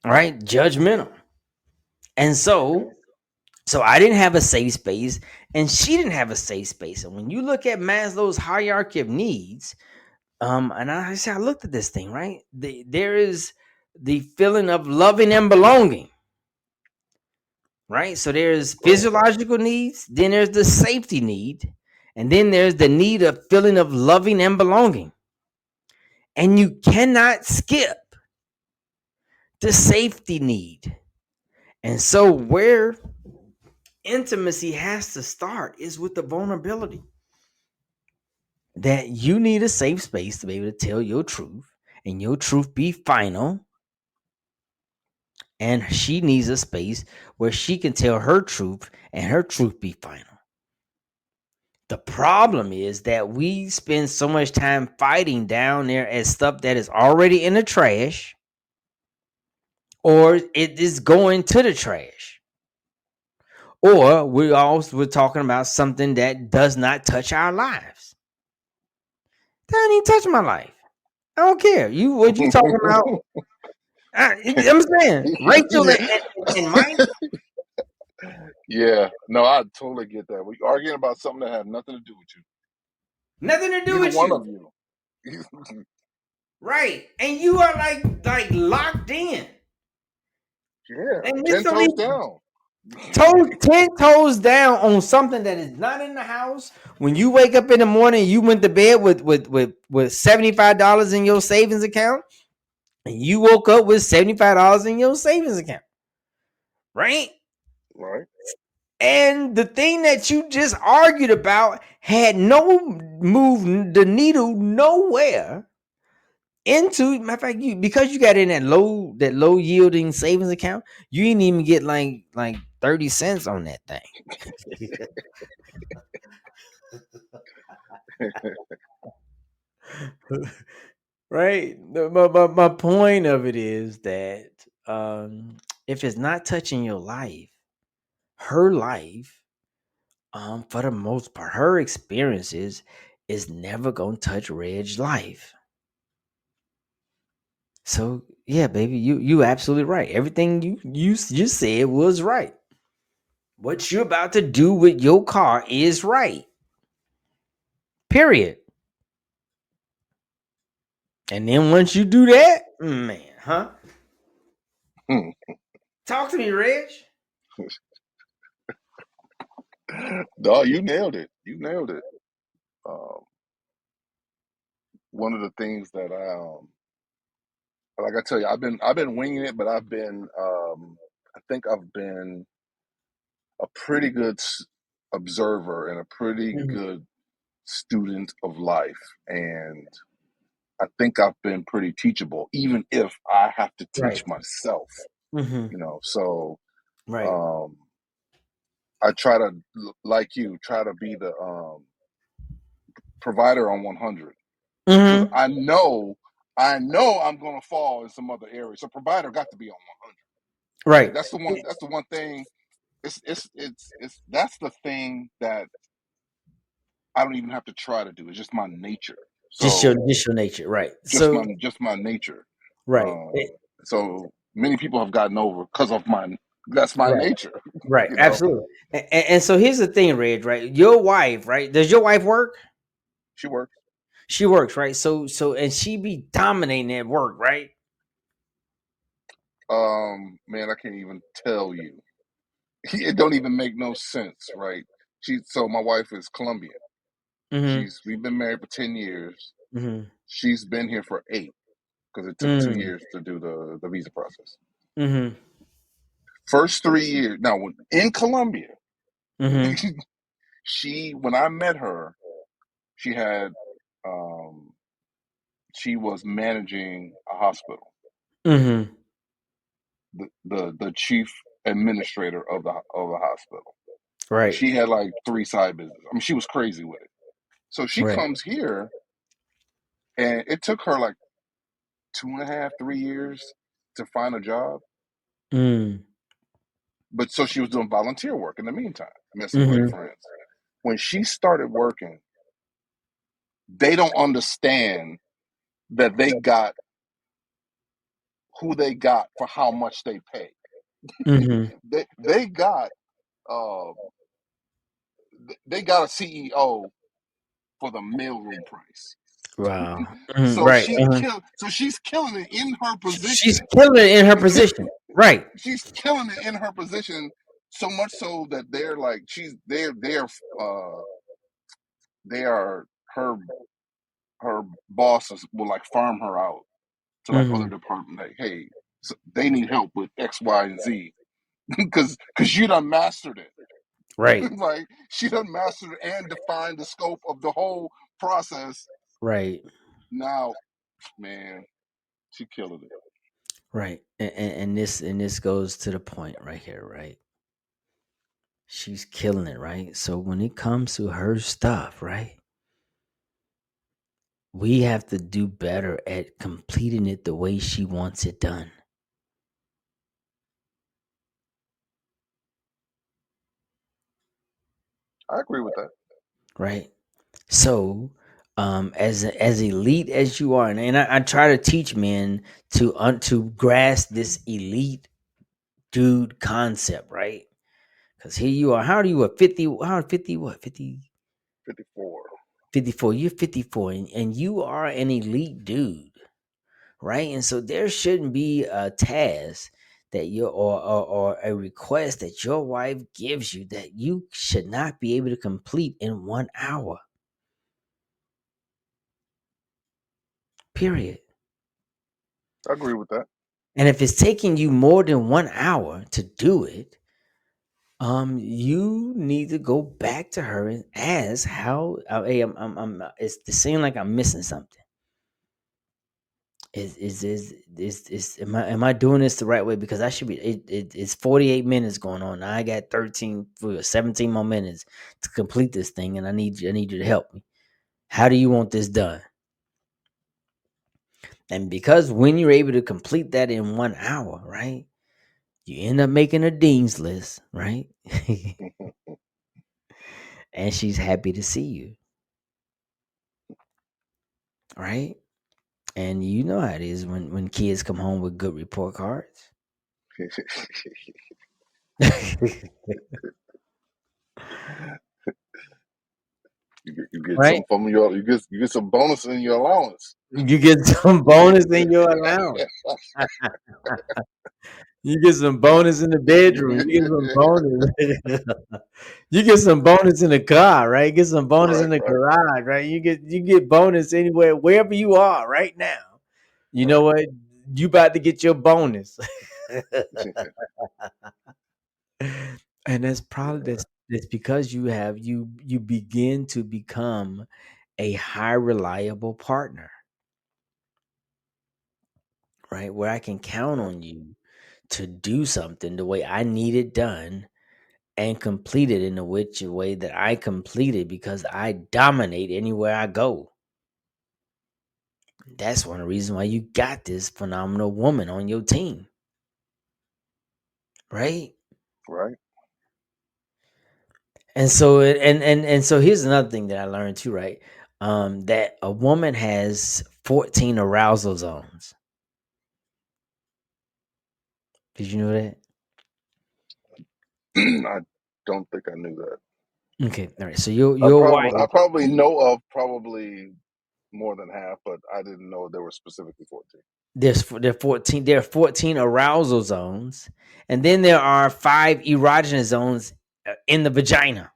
Right? Judgmental. And so I didn't have a safe space and she didn't have a safe space. And when you look at Maslow's hierarchy of needs, and I looked at this thing, right? There is the feeling of loving and belonging, right? So there's Right. physiological needs, then there's the safety need, and then there's the need of feeling of loving and belonging. And you cannot skip the safety need. And so where intimacy has to start is with the vulnerability that you need a safe space to be able to tell your truth and your truth be final, and she needs a space where she can tell her truth and her truth be final. The problem is that we spend so much time fighting down there at stuff that is already in the trash or it is going to the trash. Or we're talking about something that does not touch our lives. That don't even touch my life. I don't care. What you talking about? I'm saying Rachel Yeah. and Mike, Yeah. No, I totally get that. We arguing about something that had nothing to do with you. nothing to do Either with one you. of you. Right. And you are like locked in. Yeah. And 10 literally toes down. 10 toes down on something that is not in the house. When you wake up in the morning, you went to bed with $75 in your savings account, and you woke up with $75 in your savings account. Right? Right. And the thing that you just argued about had no move the needle nowhere into. Matter of fact, you, because you got in that low yielding savings account, you didn't even get like 30 cents on that thing. Right. My point of it is that if it's not touching your life, her life, for the most part, her experiences is never gonna touch Reg's life. So yeah, baby, you absolutely right. Everything you just said was right. What you're about to do with your car is right. Period. And then once you do that, man, huh? Hmm. Talk to me, Reg. No, you nailed it. You nailed it. Um, one of the things that like I tell you, I've been winging it, but I think I've been a pretty good observer and a pretty Mhm. good student of life, and I think I've been pretty teachable, even if I have to Right. teach myself. Hmm. So Right. um, I try to, like you, try to be the provider on 100 because Hmm. I know I'm gonna fall in some other area. So provider got to be on 100, right? Right. That's the one. That's the one thing. It's that's the thing that I don't even have to try to do. It's just my nature. So Just your nature. Right. just So my nature. right. Um, so many people have gotten over because of my that's my Right. nature. Right. you know, Absolutely. And so here's the thing, Reg. Right. Your wife. Right. Does your wife work? she works. She works. Right. And she be dominating at work. Right. Man, I can't even tell you. It don't even make no sense, right? So my wife is Colombian. Mm-hmm. We've been married for 10 years. Mm-hmm. She's been here for 8 because it took 2 years to do the visa process. Mm-hmm. First 3 years. Now, in Colombia, Mm-hmm. she when I met her, she had um, she was managing a hospital, Mm-hmm. the chief administrator of the hospital, and Right. she had like 3 side businesses. I mean, she was crazy with it. So she Right. comes here, and it took her like 2.5, 3 years to find a job. Mm. But so she was doing volunteer work in the meantime, messing with her Mm-hmm. friends. When she started working, they don't understand that they got who they got for how much they pay. Mm-hmm. They got uh, they got a CEO for the mailroom price. Wow. Mhm. Right. So she's killing it in her She's position. killing it in her position. Right. She's killing it in her position so much so that they're like uh they are her bosses will like farm her out to like other Hmm. departments. Like, hey, so they need help with X, Y, and Z because you done mastered it. Right. Like she done mastered it and defined the scope of the whole process. Right. Now, man, she killed it. Right. And this goes to the point right here. Right. She's killing it. Right. So when it comes to her stuff, right, we have to do better at completing it the way she wants it done. I agree with that. Right. So, as elite as you are, and I try to teach men to grasp this elite dude concept, right? Because here you are. How old are you? What 50? How 50? What 50? 54. 54. You're 54, and you are an elite dude, right? And so there shouldn't be a task that you or a request that your wife gives you that you should not be able to complete in 1 hour. Period. I agree with that. And if it's taking you more than 1 hour to do it, you need to go back to her and ask how. Hey, it's it seem like I'm missing something. Am I doing this the right way? Because I should be. It's 48 minutes going on. Now I got 17 more minutes to complete this thing, and I need you to help me. How do you want this done? And because when you're able to complete that in 1 hour, right? You end up making a dean's list, right? And she's happy to see you, right? And you know how it is when kids come home with good report cards. You get Right? some from your you get some bonus in your allowance. You get some bonus in your allowance. You get some bonus in the bedroom. You get some bonus. You get some bonus in the car, right? Get some bonus in Right, the right, garage, right? You get bonus anywhere, wherever you are right now. You know right. what? You about to get your bonus. And that's probably Yeah, that's because you begin to become a high reliable partner, right? Where I can count right. on you to do something the way I need it done and complete it in the which way that I complete it because I dominate anywhere I go. That's one of the reasons why you got this phenomenal woman on your team, right? Right. And so here's another thing that I learned too, right? That a woman has 14 arousal zones. Did you know that? I don't think I knew that. Okay, all right. So your I wife, probably know of probably more than half, but I didn't know there were specifically 14. there are 14 arousal zones, and then there are 5 erogenous zones in the vagina.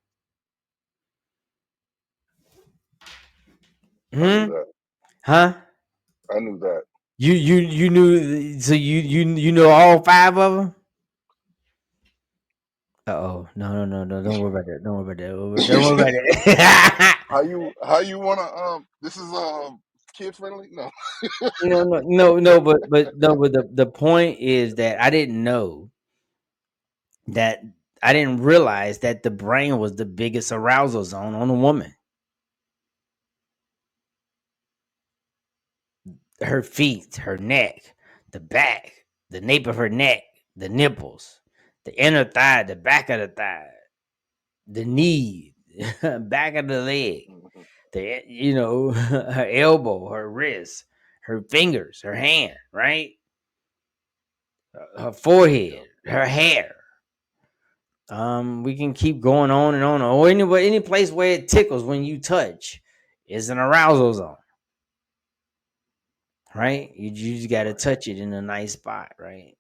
I knew Hmm? that. Huh? I knew that. You knew, so you know all 5 of them? Uh-oh. No. Don't worry about that. Don't worry about that. Don't worry about that. How you wanna this is kid friendly? No. No, but no, but the point is that that I didn't realize that the brain was the biggest arousal zone on a woman. Her feet, her neck, the back, the nape of her neck, the nipples, the inner thigh, the back of the thigh, the knee, back of the leg, Mhm. her elbow, her wrist, her fingers, her hand, right? Her Yeah. forehead, her hair. We can keep going on and on. Or any place where it tickles when you touch is an arousal zone, right? You just got to Right. touch it in a nice spot, right?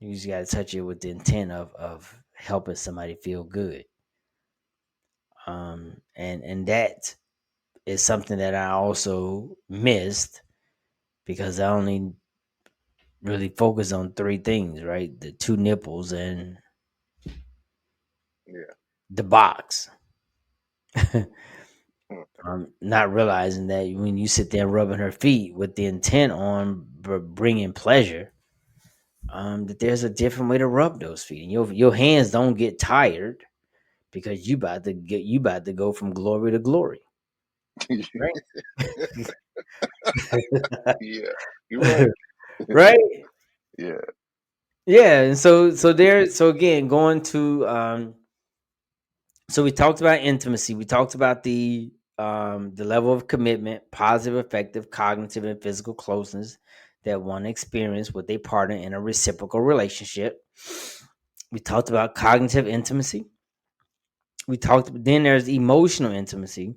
You just got to touch it with the intent of helping somebody feel good. And that is something that I also missed because I only really focus on 3 things, right? The 2 nipples and Yeah. the box. Mm. Not realizing that when you sit there rubbing her feet with the intent on bringing pleasure, that there's a different way to rub those feet, and your hands don't get tired because you about to go from glory to glory, right? Yeah. You're right. Right? Yeah. Yeah, and so again, going to so we talked about intimacy. We talked about the level of commitment, positive, effective, cognitive, and physical closeness that one experience with a partner in a reciprocal relationship. We talked about cognitive intimacy. Then there's emotional intimacy,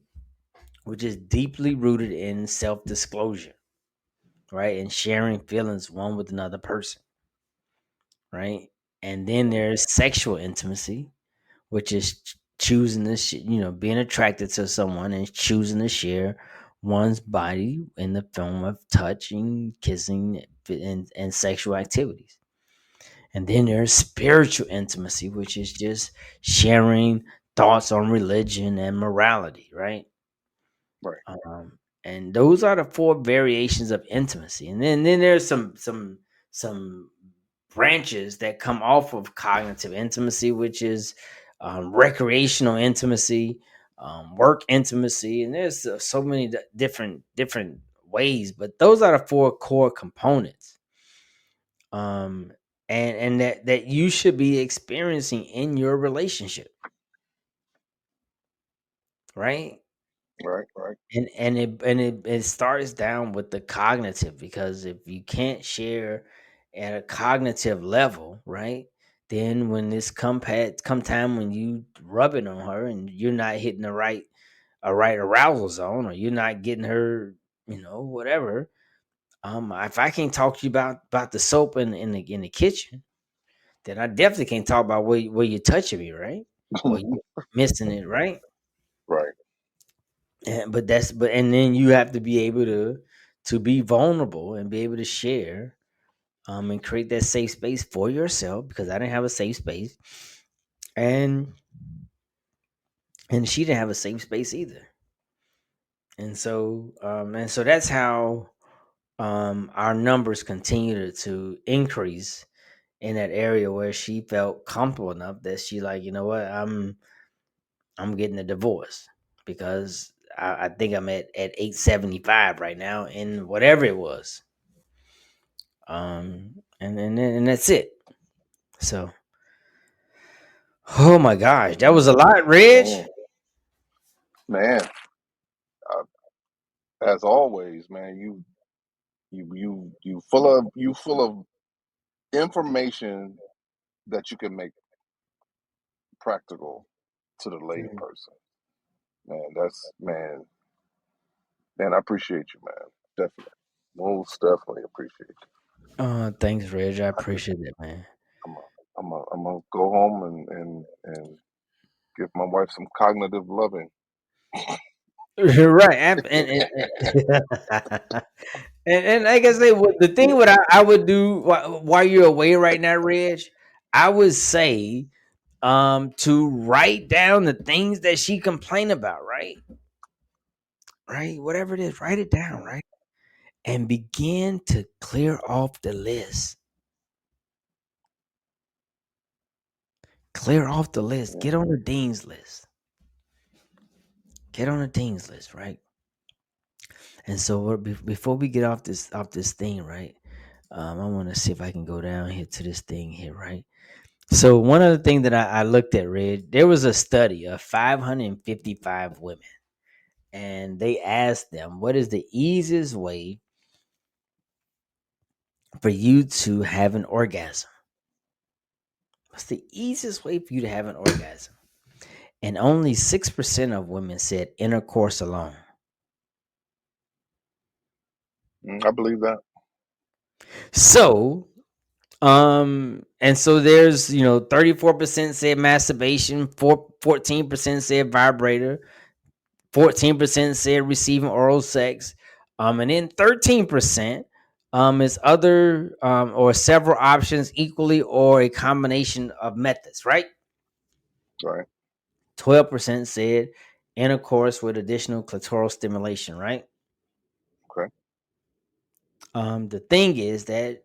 which is deeply rooted in self-disclosure, right? And sharing feelings one with another person, right? And then Mhm. there's sexual intimacy, which is choosing to, being attracted to someone and choosing to share one's body in the form of touching, kissing, and sexual activities. And then there's spiritual intimacy, which is just sharing thoughts on religion and morality, right? Right. And those are the 4 variations of intimacy. And then there's some branches that come off of cognitive intimacy, which is recreational intimacy, work intimacy, and there's so many different ways. But those are the 4 core components, um, and that you should be experiencing in your relationship, right? Right, right. And it starts down with the cognitive, because if you can't share at a cognitive level, right, then when this come time when you rub it on her and you're not hitting the right arousal zone, or you're not getting her, whatever. If I can't talk to you about the soap in the kitchen, then I definitely can't talk about where you're touching me, right, or you missing it, right. Right. And then you have to be able to be vulnerable and be able to share, and create that safe space for yourself, because I didn't have a safe space, and she didn't have a safe space either. And so that's how our numbers continue to increase in that area where she felt comfortable enough that she, like, you know what, I'm getting a divorce, because I think I'm at 875 right now, and whatever it was. And that's it. So, oh my gosh, that was a lot, Reg. Man, man, as always, man, you full of information that you can make practical to the lay Mhm. person. Man, that's man. I appreciate you, man. Definitely, most definitely appreciate you. Thanks, Reg. I appreciate it, man. I'm a, I'm gonna go home and give my wife some cognitive loving. Right, and like I say, what the thing what I would do while you're away right now, Reg, I would say to write down the things that she complained about, right, whatever it is, write it down, Mm, right, and begin to clear off the list. Clear off the list. mm, Get on the dean's list. Get on the dean's list, right? And so before we get off this thing, right? I want to see if I can go down here to this thing here, right? So one of the things that I looked at, Red, there was a study of 555 women, and they asked them, "What is the easiest way for you to have an orgasm? What's the easiest way for you to have an orgasm?" And only 6% of women said intercourse alone. I believe that. So and so there's 34% said masturbation, 14% said vibrator, 14% said receiving oral sex, and then 13% is other or several options equally or a combination of methods, right? Right. 12% said intercourse with additional clitoral stimulation, right? Okay. The thing is that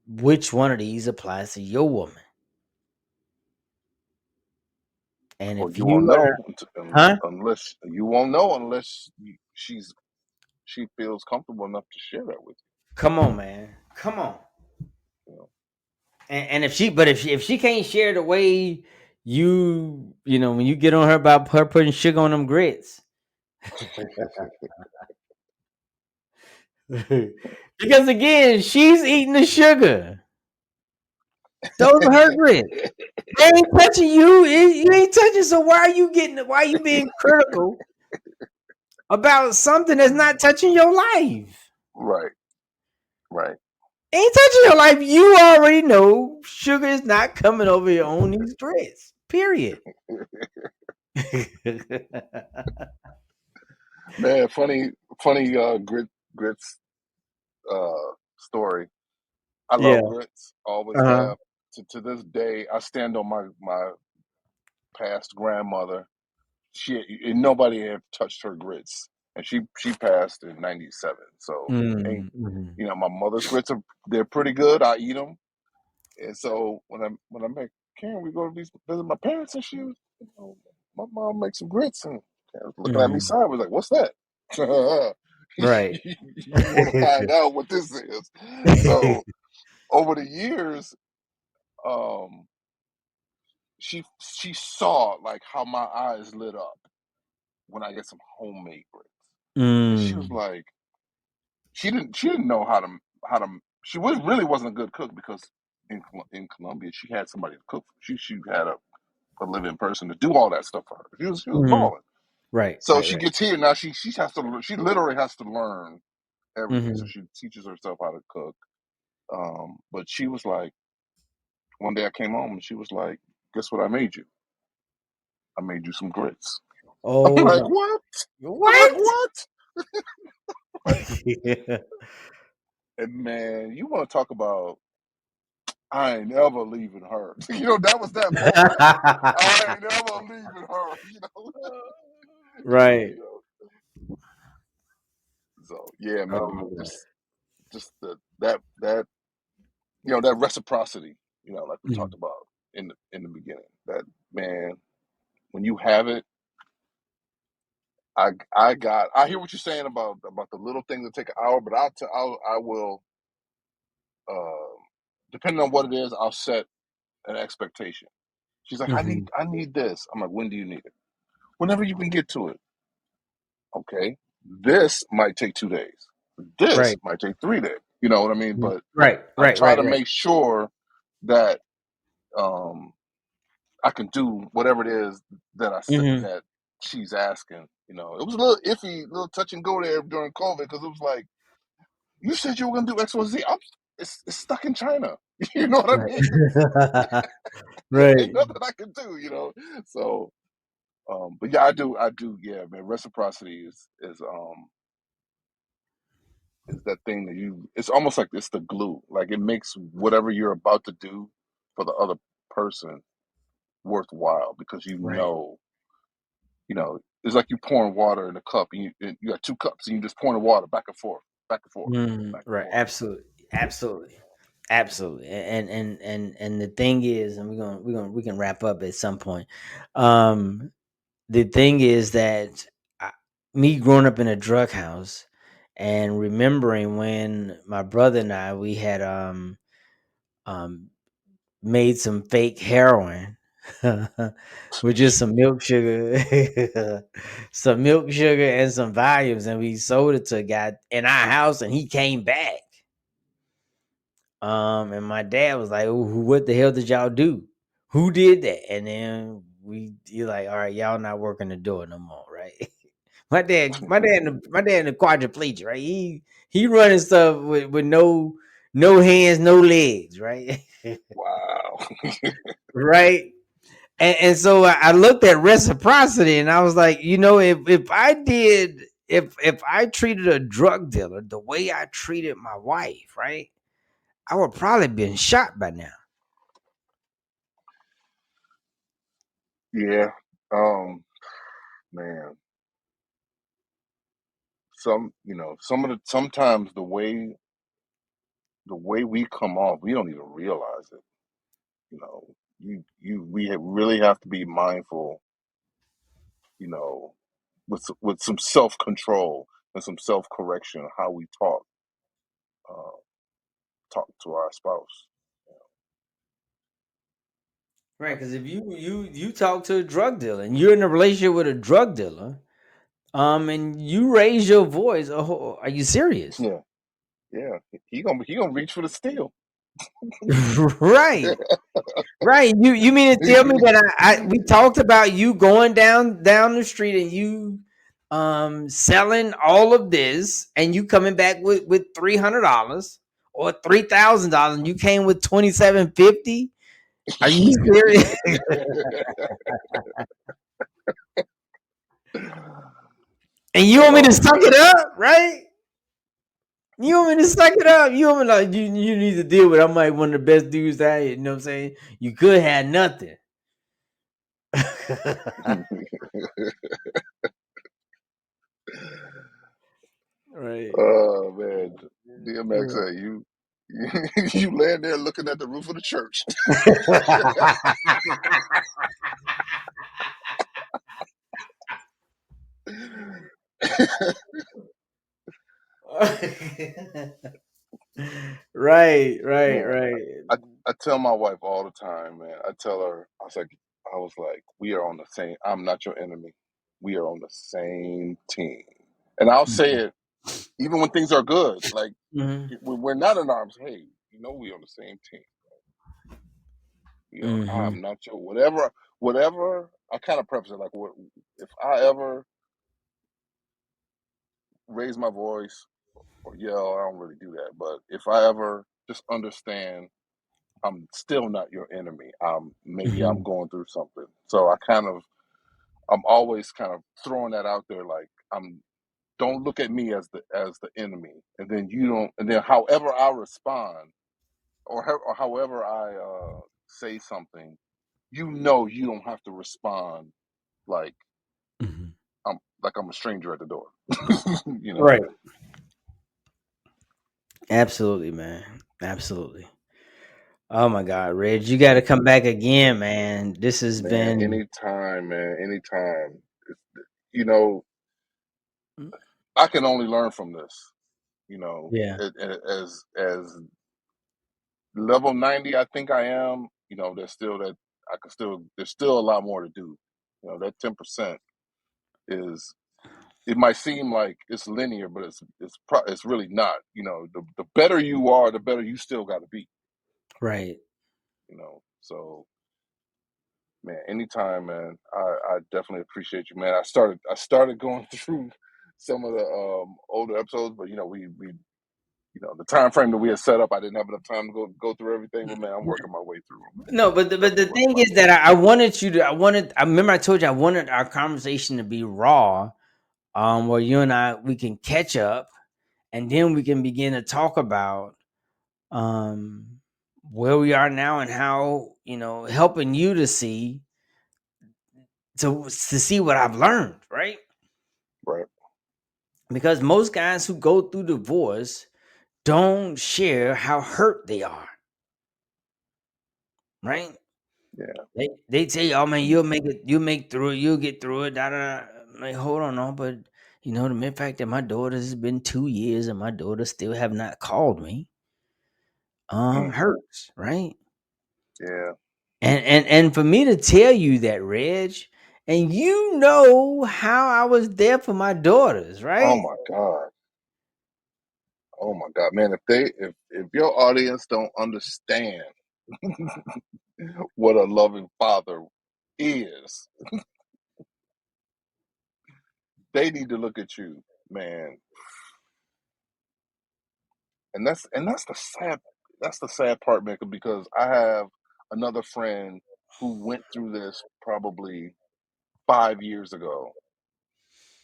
which one of these applies to your woman? And Well, if you won't you are, know huh? unless you won't know unless she feels comfortable enough to share that with Come on, man. Come on. you. You know. And if she can't share the way when you get on her about her putting sugar on them grits, because again she's eating the sugar. Those are her grits. They ain't touching you. You ain't touching. So why are you getting? Why are you being critical about something that's not touching your life? Right. Right. Ain't touching your life. You already know sugar is not coming over here on these grits. Period. Man, funny grits story. I Yeah. love grits. Always Uh-huh. have. To this day, I stand on my past grandmother. She and nobody had touched her grits, and she passed in '97. So ain't Mhm. my mother's grits are they're pretty good. I eat them, and so when I met Karen, we go to visit my parents, and she was, my mom makes some grits, and Karen was looking at me Mhm. sideways like, "What's that?" Right. You want to find out what this is? So over the years, um, she saw like how my eyes lit up, when I get some homemade grits. And she was Mm. like, she didn't know how to. She was really wasn't a good cook because in Colombia she had somebody to cook. She had a living person to do all that stuff for her. She was Hmm. balling. Right, So right, she right. gets here now. She has to. She literally has to learn everything. So Hmm. she teaches herself how to cook. But she was like, one day I came home and she was like, "Guess what I made you? I made you some grits." I'm Oh like, my! "What?" I'm like, What? "What?" Yeah. And man, you want to talk about I ain't never leaving her. That was that moment. I ain't never leaving her. Right. You know. So yeah, man, Oh my just that that reciprocity. Like we God. talked about in the beginning. That man, when you have it, I hear what you're saying about the little things that take an hour, but I will uh, depending on what it is, I'll set an expectation. She's like, Hmm. I need this. I'm like, when do you need it? Whenever you can get to it. Okay. This might take 2 days. This Right. might take 3 days. You know what I mean? But Right. I Right. try Right. to Right. make sure that um, I can do whatever it is Hmm. that she's asking. It was a little iffy, a little touch and go there during COVID because it was like, you said you were going to do X, Y, Z. It's stuck in China. You know what I mean? Right. Right. Ain't nothing I can do. So, but yeah, I do. Yeah, man. Reciprocity is that thing that it's almost like it's the glue. Like it makes whatever you're about to do for the other person worthwhile because Right. it's like you pouring water in a cup and you got two cups and you just pouring the water back and forth, back and forth, Mm, back and right. forth. Absolutely. Absolutely. Absolutely. And the thing is, and we can wrap up at some point. Um, the thing is that I, me growing up in a drug house and remembering when my brother and I we had um made some fake heroin with just some milk sugar, some milk sugar and some volumes, and we sold it to a guy in our house, and he came back. And my dad was like, "Oh, what the hell did y'all do? Who did that?" And then you're like, "All right, y'all not working the door no more, right?" My dad, in the quadriplegic, right? He running stuff with no hands, no legs, right? Wow. Right. And so I looked at reciprocity, and I was like, if I treated a drug dealer the way I treated my wife, right, I would probably been shot by now. Yeah. Man. Sometimes the way we come off, we don't even realize it. You know, really have to be mindful. You know, with some self control and some self correction how we uh, talk to our spouse. Right, because if you talk to a drug dealer and you're in a relationship with a drug dealer, and you raise your voice, oh, are you serious? Yeah, yeah. He gonna reach for the steel. Right. Right. You mean to tell me that I we talked about you going down the street and you selling all of this and you coming back with $300 or $3,000 and you came with 2750? Are you serious? And you want me to Oh suck it man. up, right? You want me to suck it up? You want me like you need to deal with? I'm like one of the best dudes out here. You know what I'm saying? You could have nothing. Right. Oh man. DMX, hey, you laying there looking at the roof of the church. Right, right, Man, right. I tell my wife all the time, man. I tell her, I was like, we are on the same. I'm not your enemy. we are on the same team. And I'll say it even when things are good. Like Mm-hmm. when we're not in arms, hey, we on the same team. Mm-hmm. I'm not your whatever. I kind of preface it like, what if I ever raise my voice or yell? I don't really do that, but if I ever just understand, I'm still not your enemy. Maybe I'm Mm-hmm. going through something, so I'm always kind of throwing that out there, like I'm. Don't look at me as the enemy, and then you don't, and then however I respond, or however I say something, you don't have to respond like Mm-hmm. I'm a stranger at the door. you know, Right. Absolutely, man. Absolutely. Oh my God, Reg, you got to come back again, man. This has man. been, Anytime, man. Anytime. You know, I can only learn from this. yeah, As level 90, I think I am. There's still that I can still. There's still a lot more to do. That 10% is. It might seem like it's linear, but it's really not. The better you are, the better you still got to be. right. So man, anytime, man. I definitely appreciate you, man. I started going through some of the older episodes, but the time frame that we had set up, I didn't have enough time to go through everything. But man, I'm working my way through them, man. No, but the Definitely working thing my is way that through. I wanted you to, I remember I told you I wanted our conversation to be raw, where you and I, we can catch up and then we can begin to talk about, um, where we are now and how, helping you to see, to see what I've learned, right? Right? Because most guys who go through divorce don't share how hurt they are, right? Yeah. They say, "Oh man, you'll make it. You'll make through it. You'll get through it." Da da. Da. I'm like, hold on, no, but the mere fact that my daughter has been 2 years and my daughter still have not called me, Mm, hurts, right? yeah. And for me to tell you that, Reg, and you know how I was there for my daughters, Oh right? my God. Oh my God, man. If your audience don't understand what a loving father is, they need to look at you, man. And that's the sad part, man, because I have another friend who went through this probably 5 years ago.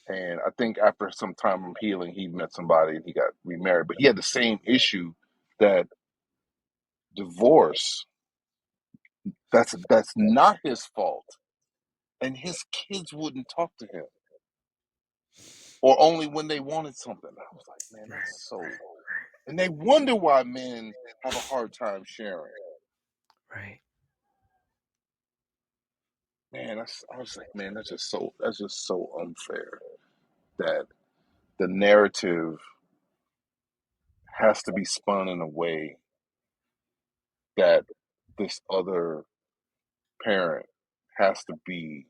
And I think after some time of healing, he met somebody and he got remarried. But he had the same issue, that divorce, that's not his fault. And his kids wouldn't talk to him, or only when they wanted something. I was like, man, Right, that's so. And they wonder why men have a hard time sharing. right. Man, I was like, man, that's just so unfair, that the narrative has to be spun in a way that this other parent has to be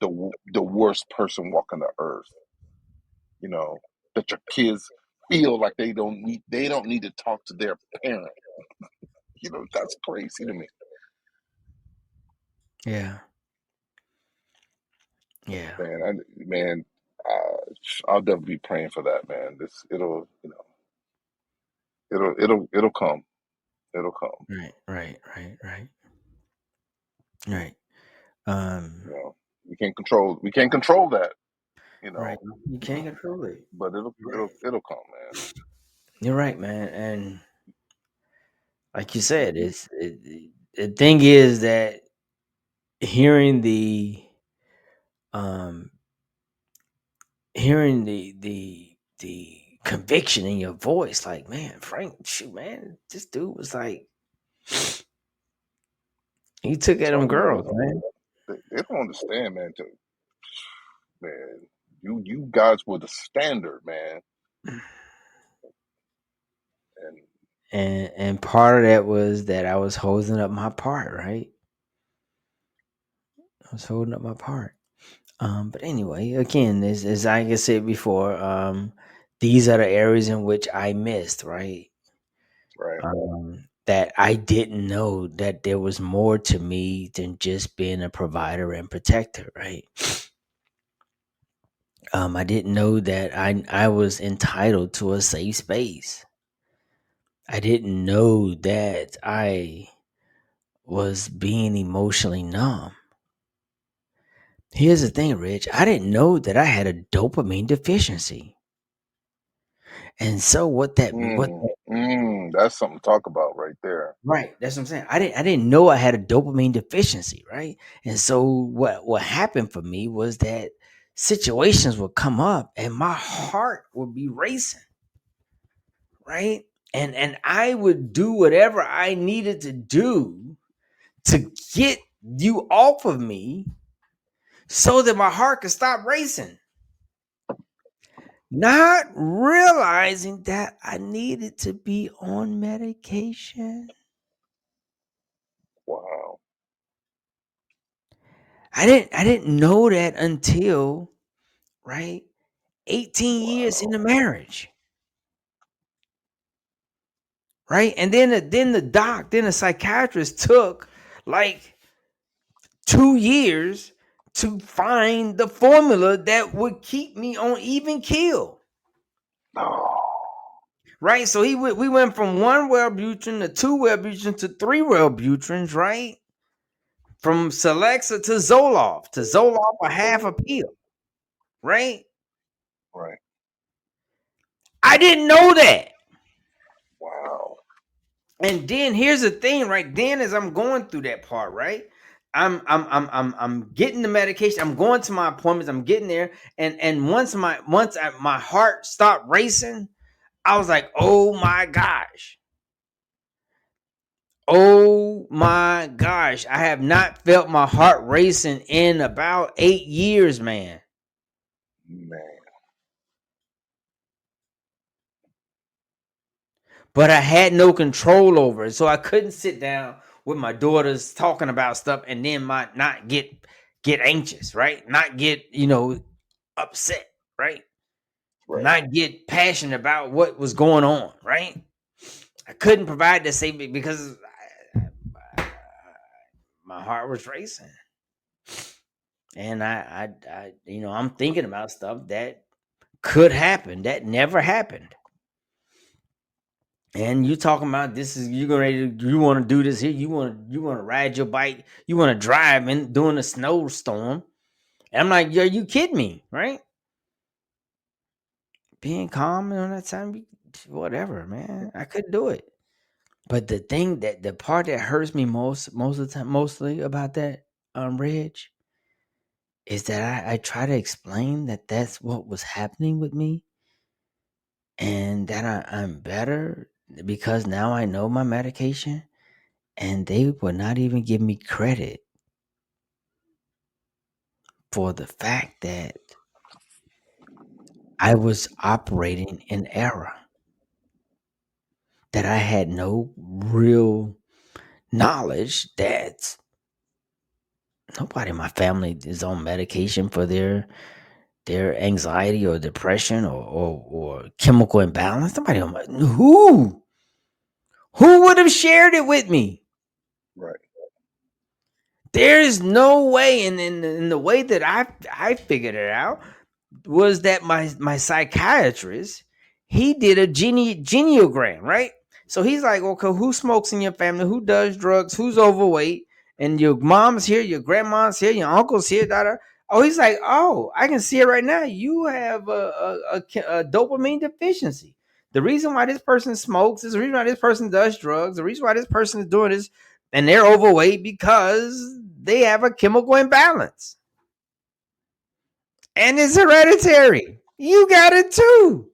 the worst person walking the earth. You know, that your kids feel like they don't need to talk to their parent. That's crazy to me, Yeah, yeah. man. Man, I'll definitely be praying for that, man. It'll come. It'll come. Right, right, right, right, right. Um, We can't control that, you right. know, You can't control it. but it'll Right. it'll it'll come, man. You're right, man. And like you said, the thing is that hearing um the conviction in your voice, like, man, Frank, shoot, man, this dude was like, he took I'm at them telling you, girls, man, man. they don't understand, man. Man, you guys were the standard, man, and And part of that was that I was holding up my part, right? I was holding up my part. But anyway, again, as I said before, these are the areas in which I missed, right? Right. That I didn't know that there was more to me than just being a provider and protector, right? I didn't know that I was entitled to a safe space. I didn't know that I was being emotionally numb. Here's the thing, Rich. I didn't know that I had a dopamine deficiency. And so That's something to talk about right there. right, that's what I'm saying. I didn't know I had a dopamine deficiency, right? And so what happened for me was that situations would come up and my heart would be racing, right? And I would do whatever I needed to do to get you off of me so that my heart could stop racing. Not realizing that I needed to be on medication. Wow. I didn't know that until, right, 18 years in Wow. the marriage. Right? And then the psychiatrist took like 2 years to find the formula that would keep me on even keel. Oh, Right? So we went from one Wellbutrin to two Wellbutrin to three Wellbutrins, right? From Celexa to Zoloft a half a pill, right? right. I didn't know that. Wow. And then here's the thing, right? Then as I'm going through that part, right? I'm getting the medication. I'm going to my appointments. I'm getting there, and my heart stopped racing, I was like, oh my gosh, I have not felt my heart racing in about 8 years, man. Man. But I had no control over it, so I couldn't sit down with my daughters talking about stuff and then my not get anxious, right? Not get upset, right? Right. Not get passionate about what was going on, right? I couldn't provide the safety because my heart was racing, and I'm thinking about stuff that could happen that never happened. And you talking about this is you want to do this here, you want to ride your bike, you want to drive in during a snowstorm. And I'm like, are you kidding me, right? Being calm on that time, whatever, man. I couldn't do it. But the part that hurts me most of the time, mostly about that, Reg, is that I try to explain that that's what was happening with me, and that I'm better because now I know my medication, and they would not even give me credit for the fact that I was operating in error, that I had no real knowledge that nobody in my family is on medication for their anxiety or depression or chemical imbalance. Nobody on my who would have shared it with me? Right. There is no way, and in the way that I figured it out was that my psychiatrist, he did a geneogram, right? So he's like, okay, who smokes in your family? Who does drugs? Who's overweight? And your mom's here, your grandma's here, your uncle's here, da, da. Oh, he's like, oh, I can see it right now. You have a dopamine deficiency. The reason why this person smokes is the reason why this person does drugs. The reason why this person is doing this, and they're overweight because they have a chemical imbalance. And it's hereditary. You got it too.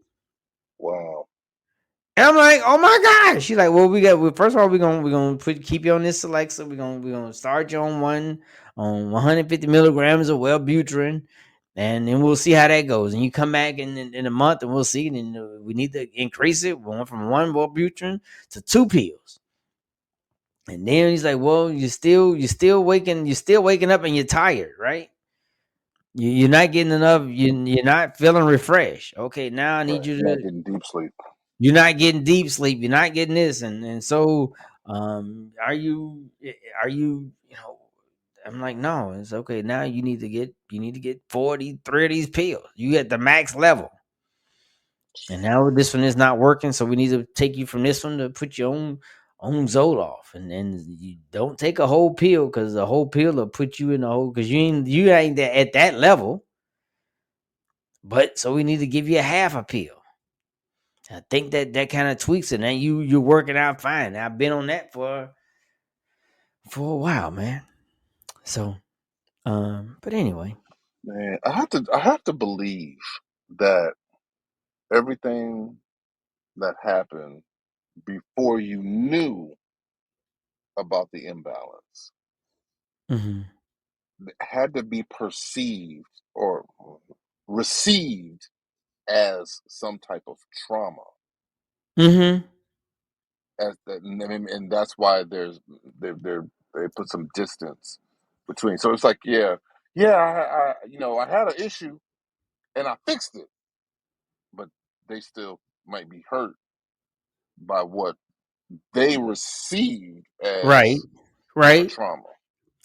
Wow. And I'm like, oh my gosh. She's like, well, first of all, we're gonna keep you on this Alexa. We're gonna start you on 150 milligrams of Wellbutrin, and then we'll see how that goes. And you come back in a month, and we'll see. And then we need to increase it. We went from one Wellbutrin to two pills. And then he's like, well, you're still waking up, and you're tired, right? You're not getting enough. You're not feeling refreshed. Okay, now I need Right. you You're not to. getting deep sleep. You're not getting deep sleep. You're not getting this, and so are you you know I'm like, no, it's okay. Now you need to get 43 of these pills. You at the max level. And now this one is not working, so we need to take you from this one to put you on Zoloft. And then you don't take a whole pill because the whole pill will put you in a whole because you ain't at that level. But so we need to give you a half a pill. I think that kind of tweaks it. And you're working out fine. I've been on that for a while, man. So but anyway. Man, I have to believe that everything that happened before you knew about the imbalance Mm-hmm. had to be perceived or received as some type of trauma. Mm-hmm. As that, and that's why they put some distance between. So it's like, yeah, I had an issue and I fixed it, but they still might be hurt by what they received Right. as a Right. trauma.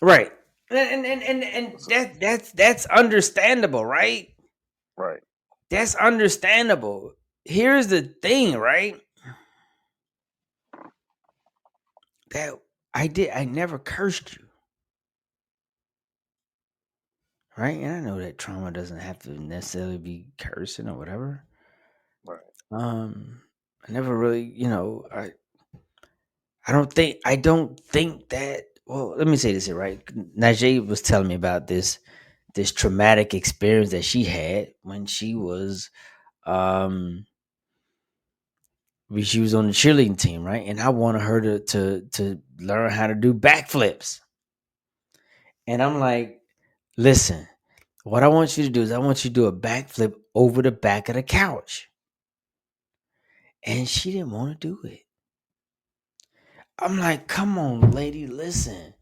Right. And So, that's understandable, right? right, That's understandable. Here's the thing, right? That I never cursed you, right? And I know that trauma doesn't have to necessarily be cursing or whatever. right, Um, I never really, I don't think that. Well, let me say this here, right? Najee was telling me about this traumatic experience that she had when um she was on the cheerleading team, right? And I wanted her to learn how to do backflips. And I'm like, listen, what I want you to do is I want you to do a backflip over the back of the couch. And she didn't want to do it. I'm like, come on, lady, listen.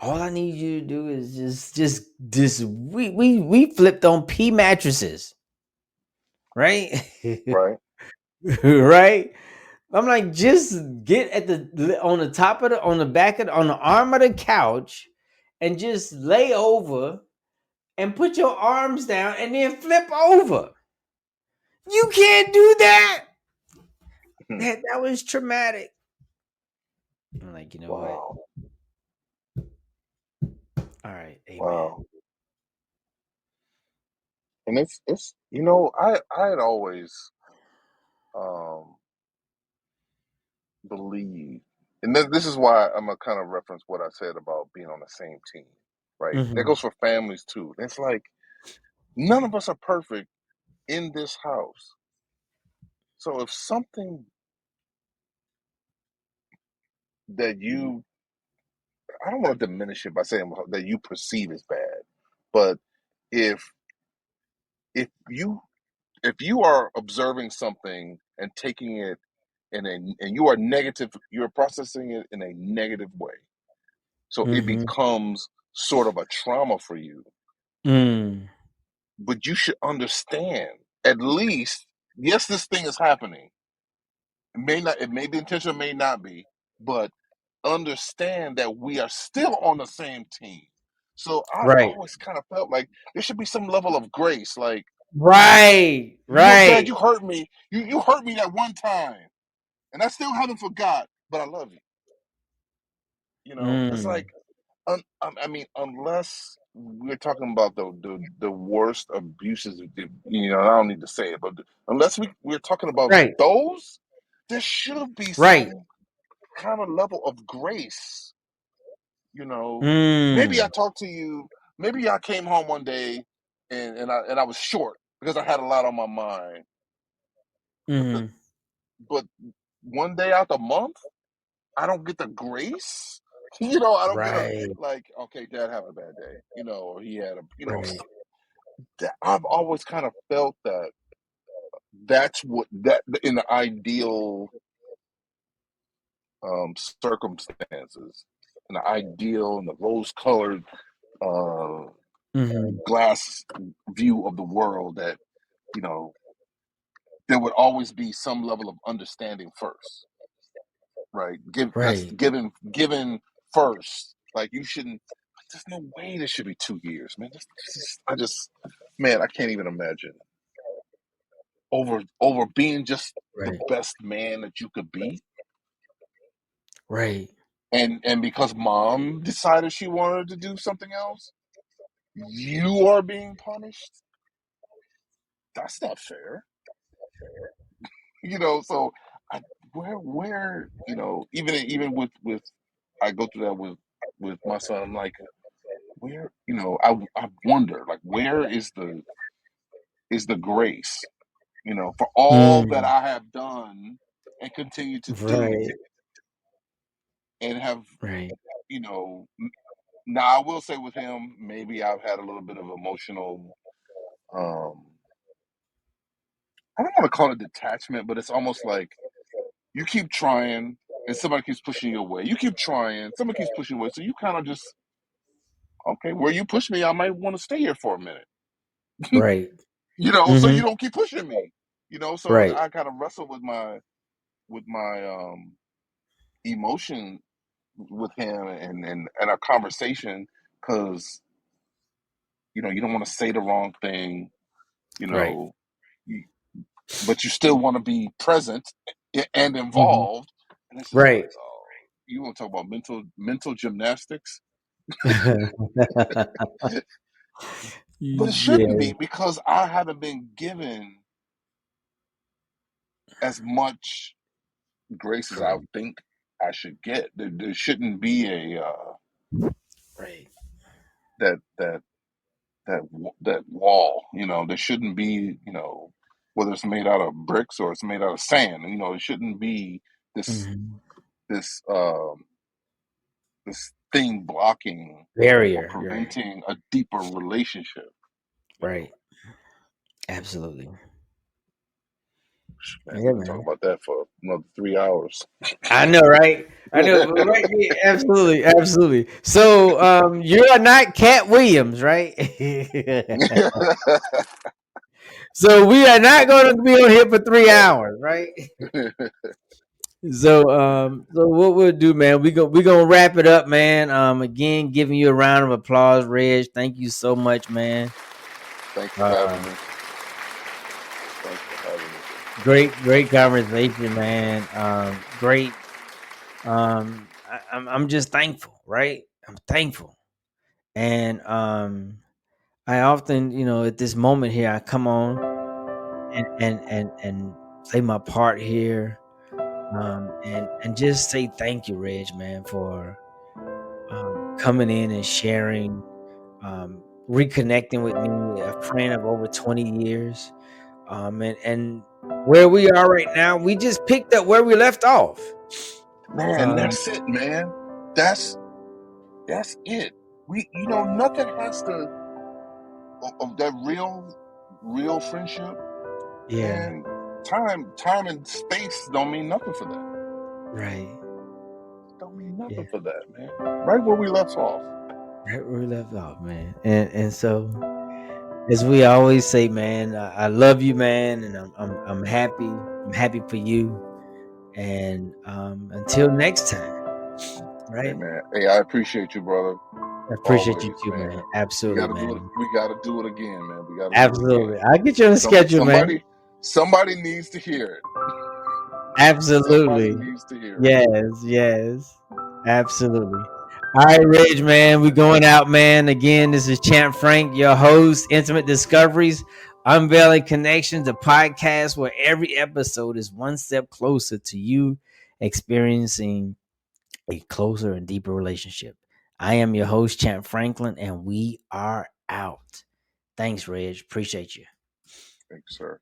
All I need you to do is just we flipped on P mattresses, right? right. Right? I'm like, just get at the on the top of the on the back of on the arm of the couch and just lay over and put your arms down and then flip over. You can't do that. That was traumatic. I'm like, you know what? Wow, All right, amen. wow. And I had always um believed, and this is why I'm gonna kind of reference what I said about being on the same team, right? That Mm-hmm. goes for families too. It's like none of us are perfect in this house. So if something that you, I don't want to diminish it by saying that you perceive as bad, but if if you if you are observing something and taking it and you are negative, you're processing it in a negative way. So it Mm-hmm. becomes sort of a trauma for you. Mm. But you should understand, at least, yes, this thing is happening. It may be intentional, may not be, but understand that we are still on the same team. So I've Right. always kind of felt like there should be some level of grace. Like, Right. Dad, Right. you hurt me. You hurt me that one time, and I still haven't forgot. But I love you. It's Mm. like, I mean, unless we're talking about the worst abuses, I don't need to say it, but unless we're talking about Right. those, there should be Right. some kind of level of grace. You know, maybe I Mm. talked to you. Maybe I came home one day and I was short because I had a lot on my mind. But Mm-hmm. but one day out the month, I don't get the grace. I don't get a Right. like. Okay, Dad, have a bad day. Or he had a. Right. I've always kind of felt that that's what that in the ideal circumstances, in the ideal and the rose colored uh, Hmm. glass view of the world that, you know, there would always be some level of understanding first, right? That's Right. given first. Like you shouldn't. There's no way this should be 2 years, man. I just, man, I can't even imagine over being just the Right. best man that you could be, Right. and because mom decided she wanted to do something else, you are being punished. That's not fair, you know. So, I, where, you know, even with I go through that with my son. I'm like, where, you know, I wonder, like, where is the grace, you know, for all that Mm. I have done and continue to Right. do and have, Right. you know. Now I will say with him, maybe I've had a little bit of emotional. Um, I don't want to call it detachment, but it's almost like you keep trying and somebody keeps pushing you away. You keep trying, somebody keeps pushing you away. So you kind of just, okay, where you push me, I might want to stay here for a minute, Right. you know, so Hmm. you don't keep pushing me, you know. So Right. I kind of wrestle with my emotion with him and our conversation because, you know, you don't want to say the wrong thing, you Right. know, but you still want to be present and Hmm. involved. And it's just Right. like, oh, you want to talk about mental gymnastics? But it shouldn't Yeah. be because I haven't been given as much grace as I Right. think I should get. There shouldn't be a Right. that that that wall. You know, there shouldn't be. You know, whether it's made out of bricks or it's made out of sand. You know, it shouldn't be this Hmm. this um, this thing blocking or Barrier. Right. preventing a deeper relationship. You know, Right. Absolutely. man, Yeah, we can talk man. about that for another 3 hours. I know, right? I know, but right? Yeah, absolutely, absolutely. So, you are not Cat Williams, right? So we are not going to be on here for 3 hours, right? So, so what we'll do, man? We gonna wrap it up, man. Again, giving you a round of applause, Reg. Thank you so much, man. Thanks for having Uh, me. Thanks for having me. great conversation, man. Great. I'm just thankful, right? I'm thankful, and I often, at this moment here, I come on and play my part here, and just say thank you, Reg, man, for coming in and sharing, reconnecting with me, a friend of over 20 years, and where we are right now, we just picked up where we left off. Man, Um, that's it, man. That's that's it. We, you know, nothing has to of that real friendship, yeah, man. Time and space don't mean nothing for that. right, Don't mean yeah, nothing for that, man. Right where we left off. right where we left off, man, and so. As we always say, man, I love you, man, and I'm happy. I'm happy for you. And until next time, Hey, right? man. Hey, I appreciate you, brother. I appreciate you Always, too, man. man. Absolutely, man. We gotta do it again, man. We gotta do it again. Absolutely. I'll get you on the schedule, man. Somebody needs to hear it. Somebody Absolutely. needs to hear it. Yes, yes. Absolutely. All right, Reg, man. We going out, man. Again, this is Champ Frank, your host, Intimate Discoveries, Unveiling Connections, a podcast where every episode is one step closer to you experiencing a closer and deeper relationship. I am your host, Champ Franklin, and we are out. Thanks, Reg. Appreciate you. Thanks, sir.